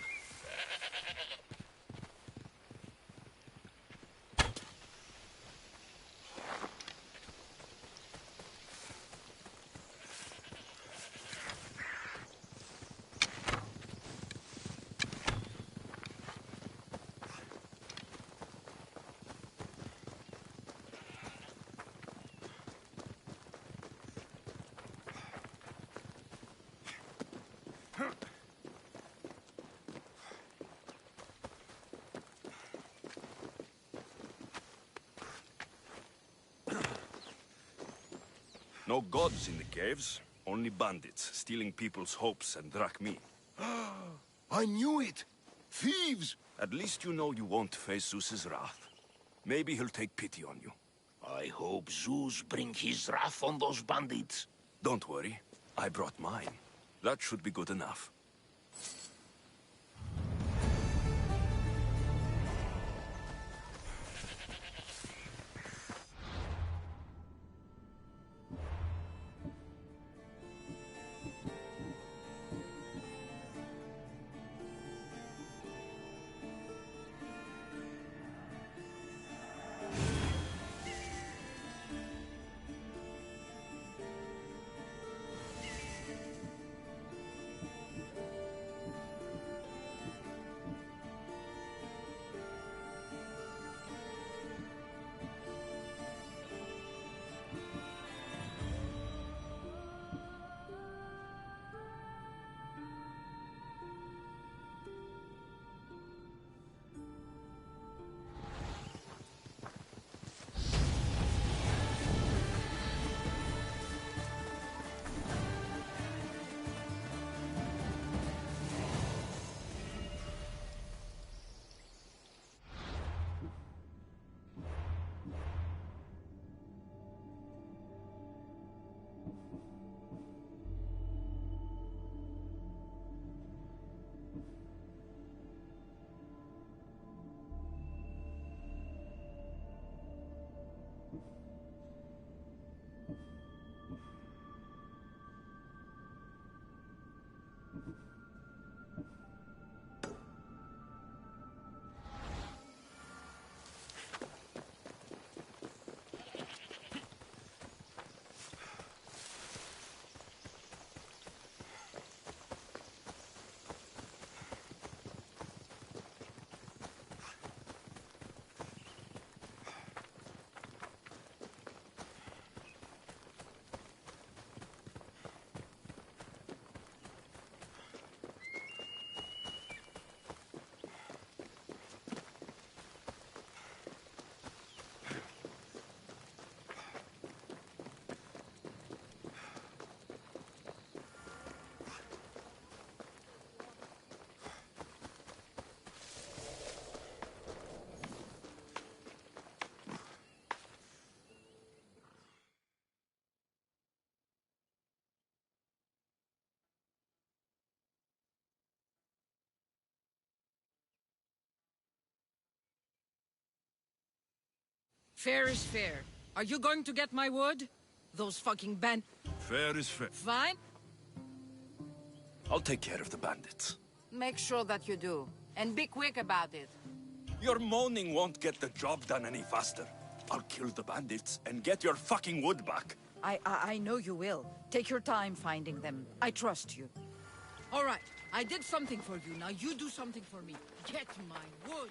No gods in the caves, only bandits stealing people's hopes and Drachmi. I knew it! Thieves! At least you know you won't face Zeus's wrath. Maybe he'll take pity on you. I hope Zeus bring his wrath on those bandits. Don't worry, I brought mine. That should be good enough. Fair is fair. Are you going to get my wood? Those fucking Fair is fair. Fine? I'll take care of the bandits. Make sure that you do. And be quick about it. Your moaning won't get the job done any faster. I'll kill the bandits and get your fucking wood back. I know you will. Take your time finding them. I trust you. All right. I did something for you. Now you do something for me. Get my wood.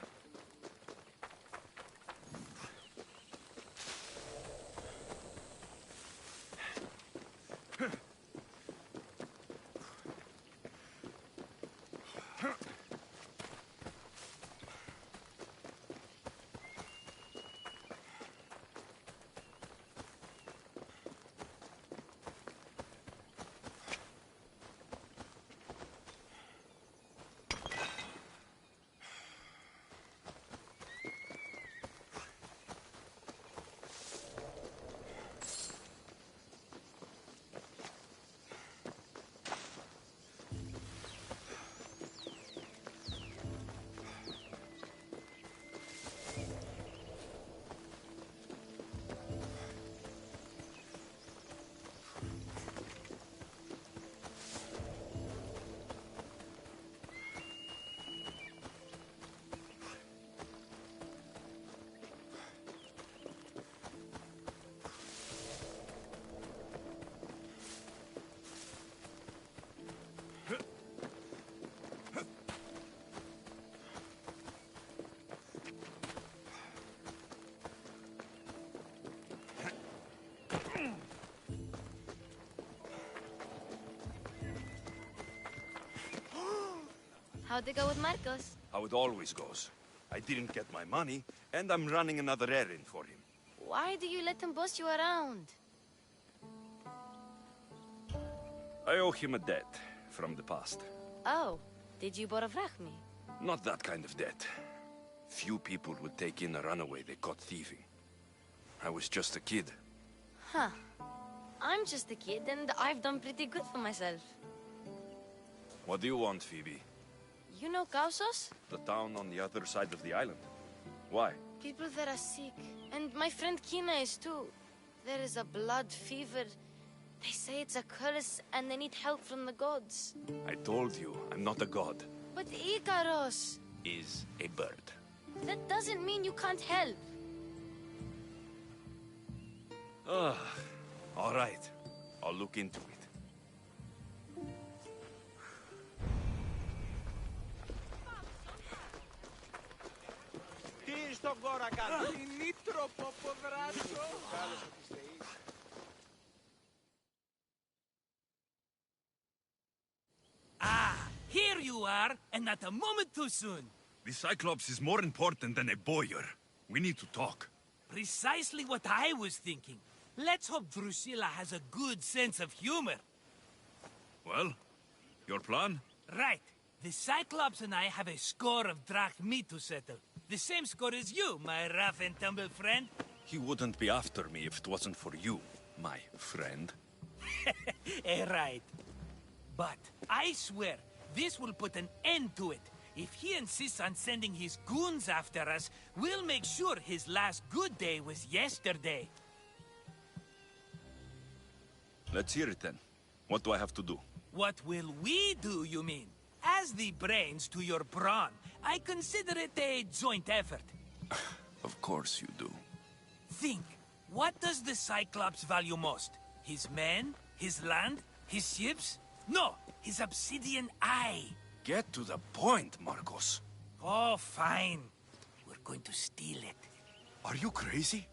How'd it go with Marcos? How it always goes. I didn't get my money, and I'm running another errand for him. Why do you let him boss you around? I owe him a debt from the past. Oh, did you borrow me? Not that kind of debt. Few people would take in a runaway they caught thieving. I was just a kid. Huh. I'm just a kid, and I've done pretty good for myself. What do you want, Phoebe? You know Kausos? The town on the other side of the island. Why? People there are sick, and my friend Kina is too. There is a blood fever. They say it's a curse, and they need help from the gods. I told you, I'm not a god. But Ikaros Is a bird. that doesn't mean you can't help. All right. I'll look into it. Τι στον κόρα κάνει. Νήτροπο ποδράτσο. Ah, here you are, and not a moment too soon. The Cyclops is more important than a boyar. We need to talk. Precisely what I was thinking. Let's hope Drusilla has a good sense of humor. Well, your plan? Right. The Cyclops and I have a score of drachmi to settle. The same score as you, my rough and tumble friend. He wouldn't be after me if it wasn't for you, my friend. Right. But I swear, this will put an end to it. If he insists on sending his goons after us, we'll make sure his last good day was yesterday. Let's hear it then. What do I have to do? What will we do, you mean? As the brains to your brawn, I consider it a joint effort. Of course you do. Think, what does the Cyclops value most? His men? His land? His ships? No, his obsidian eye. Get to the point, Marcos. Oh, fine. We're going to steal it. Are you crazy?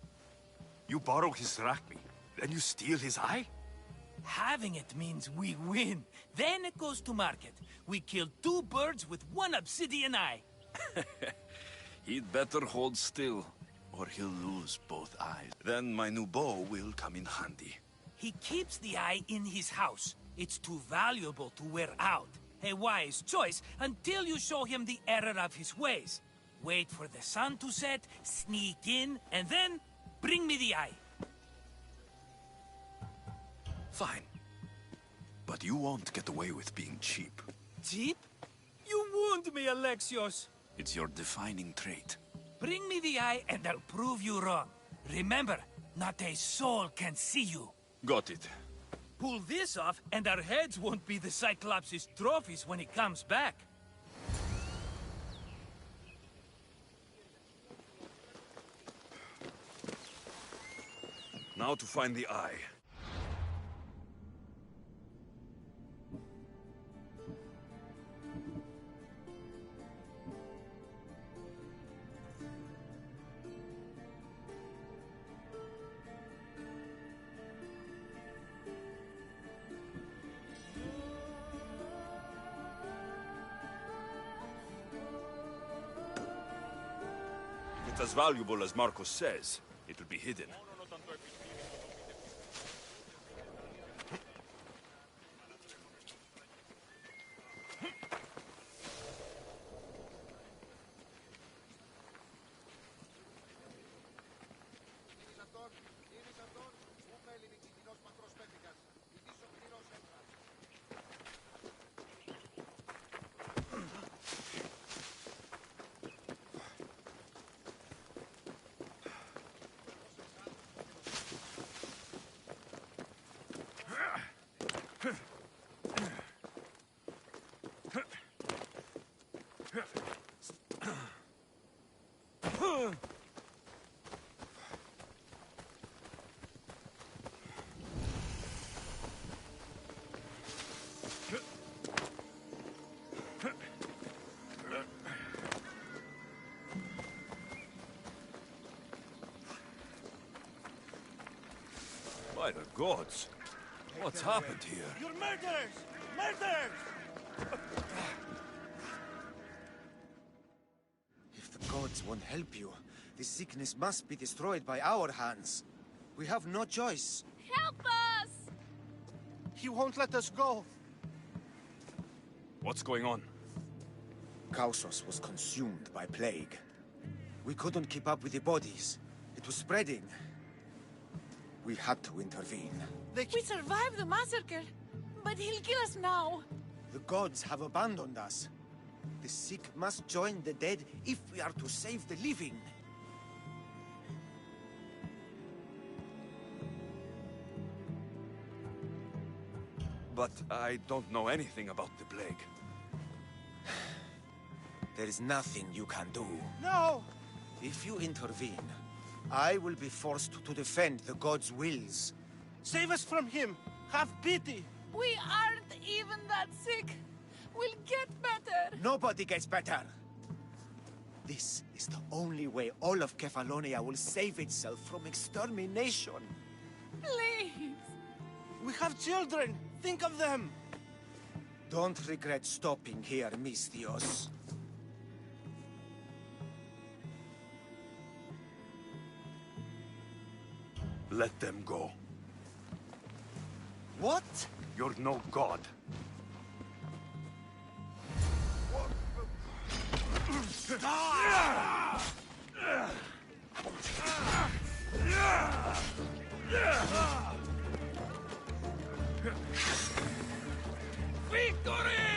You borrow his drachmi, then you steal his eye? Having it means we win. Then it goes to market. We kill 2 birds with 1 obsidian eye. He'd better hold still, or he'll lose both eyes. Then my new bow will come in handy. He keeps the eye in his house. It's too valuable to wear out. A wise choice until you show him the error of his ways. Wait for the sun to set, sneak in, and then bring me the eye. Fine. But you won't get away with being cheap. Cheap? You wound me, Alexios. It's your defining trait. Bring me the eye and I'll prove you wrong. Remember, not a soul can see you. Got it. Pull this off and our heads won't be the Cyclops' trophies when he comes back. Now to find the eye. If it's as valuable as Marcos says, it'll be hidden. By the gods! What's happened here? You're murderers! Murderers! gods won't help you. This sickness must be destroyed by our hands. We have no choice. Help us! He won't let us go. What's going on? Kausos was consumed by plague. We couldn't keep up with the bodies. It was spreading. We had to intervene. We survived the massacre, but he'll kill us now. The gods have abandoned us. The sick must join the dead if we are to save the living. But I don't know anything about the plague. There is nothing you can do. No! If you intervene, I will be forced to defend the gods' wills. Save us from him! Have pity! We aren't even that sick. We'll get better. Nobody gets better. This is the only way all of Kefalonia will save itself from extermination. Please! We have children! Think of them! Don't regret stopping here, Mistios. Let them go. What? You're no god. Victory!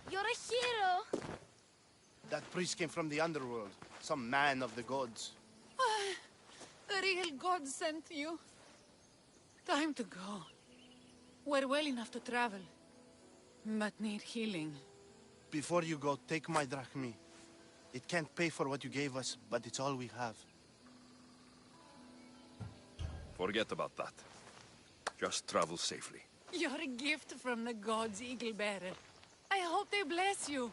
You're a hero. That priest came from the underworld. Some man of the gods. The real God sent you. Time to go. We're well enough to travel, but need healing. Before you go, take my drachmi. It can't pay for what you gave us, but it's all we have. Forget about that. Just travel safely. You're a gift from the gods, Eagle Bearer. I hope they bless you.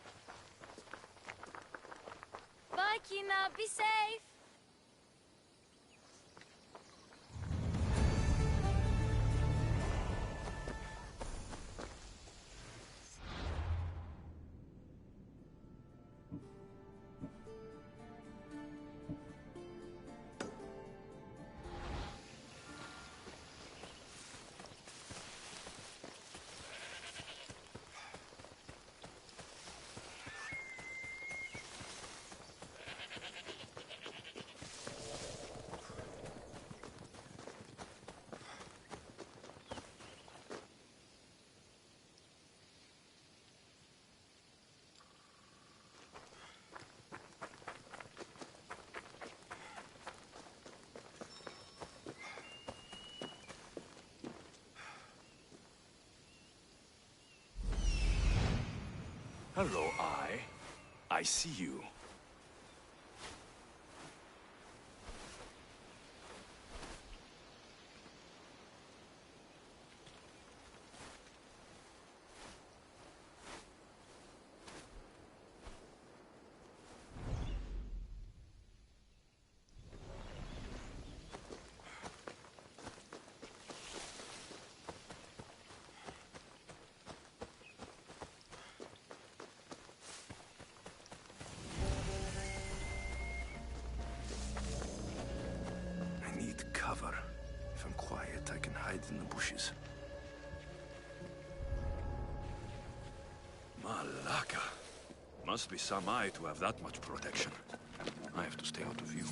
Bye, Kina. Be safe. Hello, I see you. Cover. If I'm quiet, I can hide in the bushes. Malaka. Must be some eye to have that much protection. I have to stay out of view.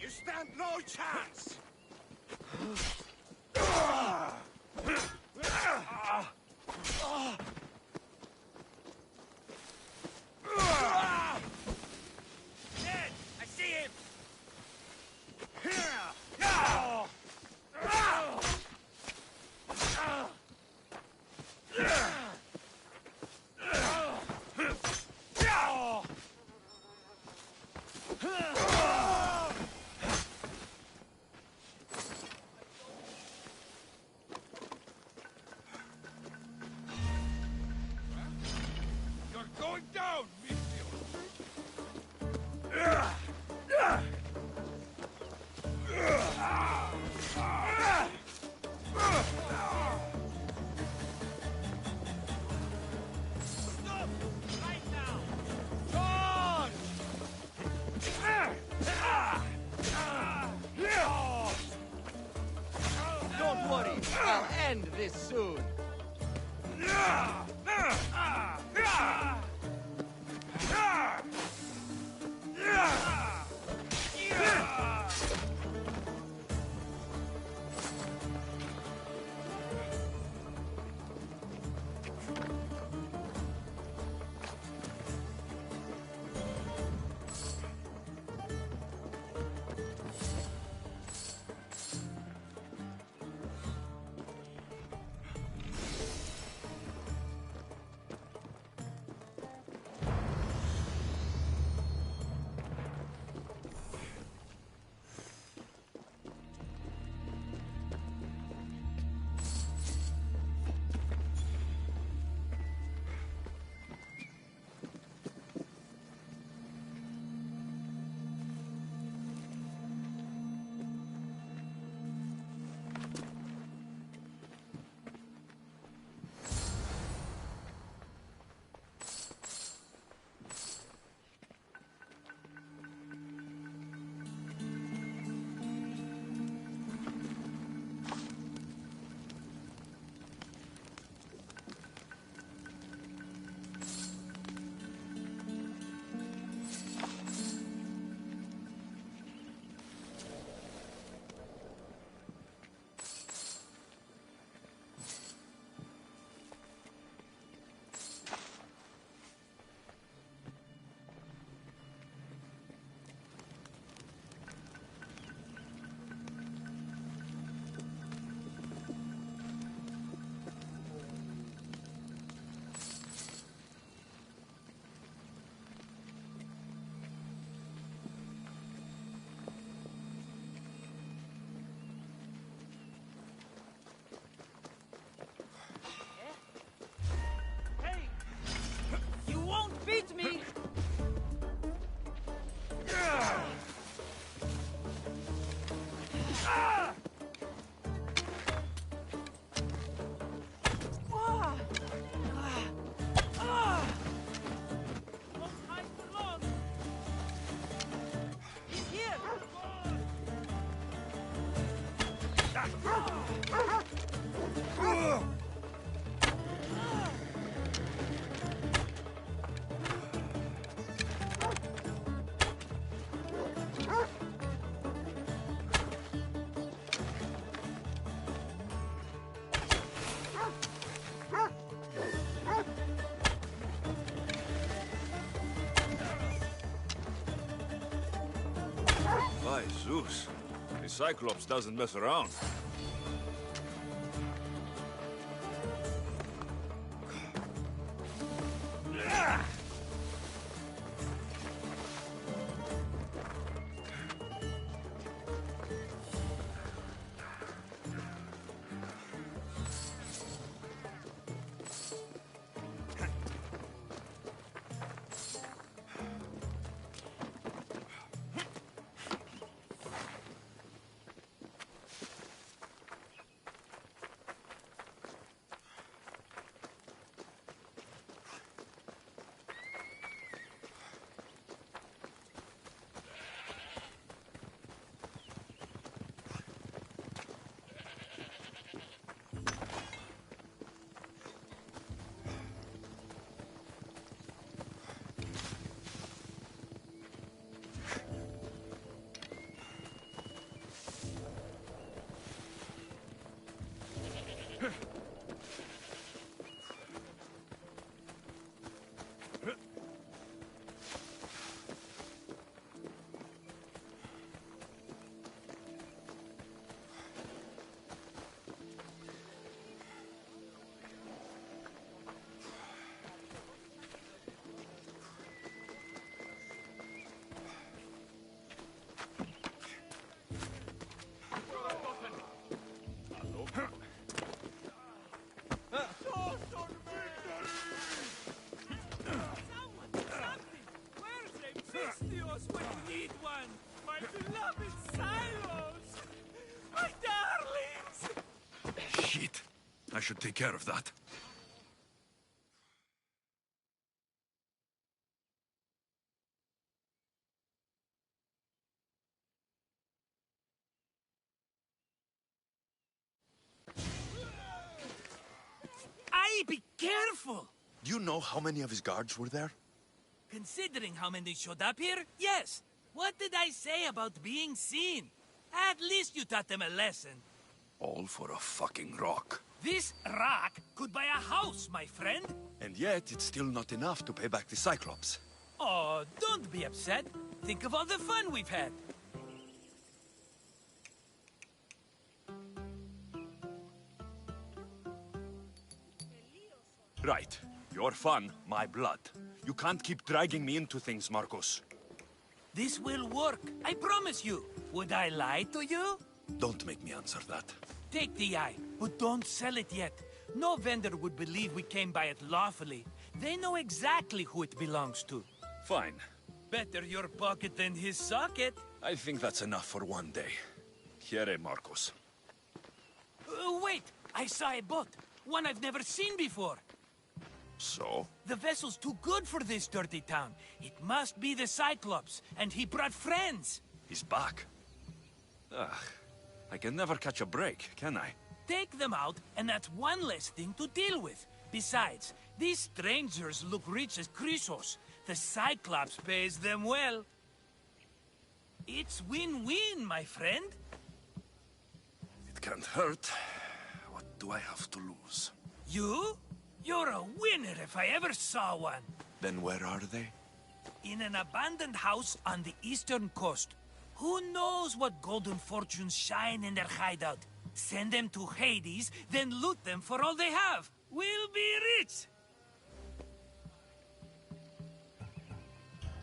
You stand no chance! Ned, I see him! You're going down, Mistio! Stop! Right now! Charge! By Zeus. The Cyclops doesn't mess around. Shit. I should take care of that. Aye, be careful! Do you know how many of his guards were there? Considering how many showed up here, yes. What did I say about being seen? At least you taught them a lesson. All for a fucking rock. This rock could buy a house, my friend. And yet, it's still not enough to pay back the Cyclops. Oh, don't be upset. Think of all the fun we've had. Right. Your fun, my blood. You can't keep dragging me into things, Marcos. This will work, I promise you. Would I lie to you? Don't make me answer that. Take the eye, but don't sell it yet. No vendor would believe we came by it lawfully. They know exactly who it belongs to. Fine. Better your pocket than his socket. I think that's enough for one day. Here, Marcos. Wait! I saw a boat. One I've never seen before. So? The vessel's too good for this dirty town. It must be the Cyclops, and he brought friends. He's back. Ugh. I can never catch a break, can I? Take them out, and that's one less thing to deal with. Besides, these strangers look rich as Chrysos. The Cyclops pays them well. It's win-win, my friend. It can't hurt. What do I have to lose? You? You're a winner if I ever saw one. Then where are they? In an abandoned house on the eastern coast. Who knows what golden fortunes shine in their hideout? Send them to Hades, then loot them for all they have. We'll be rich!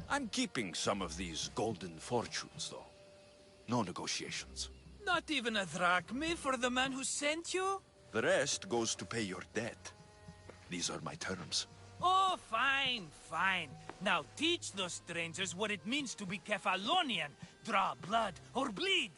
I'm keeping some of these golden fortunes, though. No negotiations. Not even a drachme for the man who sent you? The rest goes to pay your debt. These are my terms. Oh, fine, fine. Now teach those strangers what it means to be Kefalonian. Draw blood or bleed.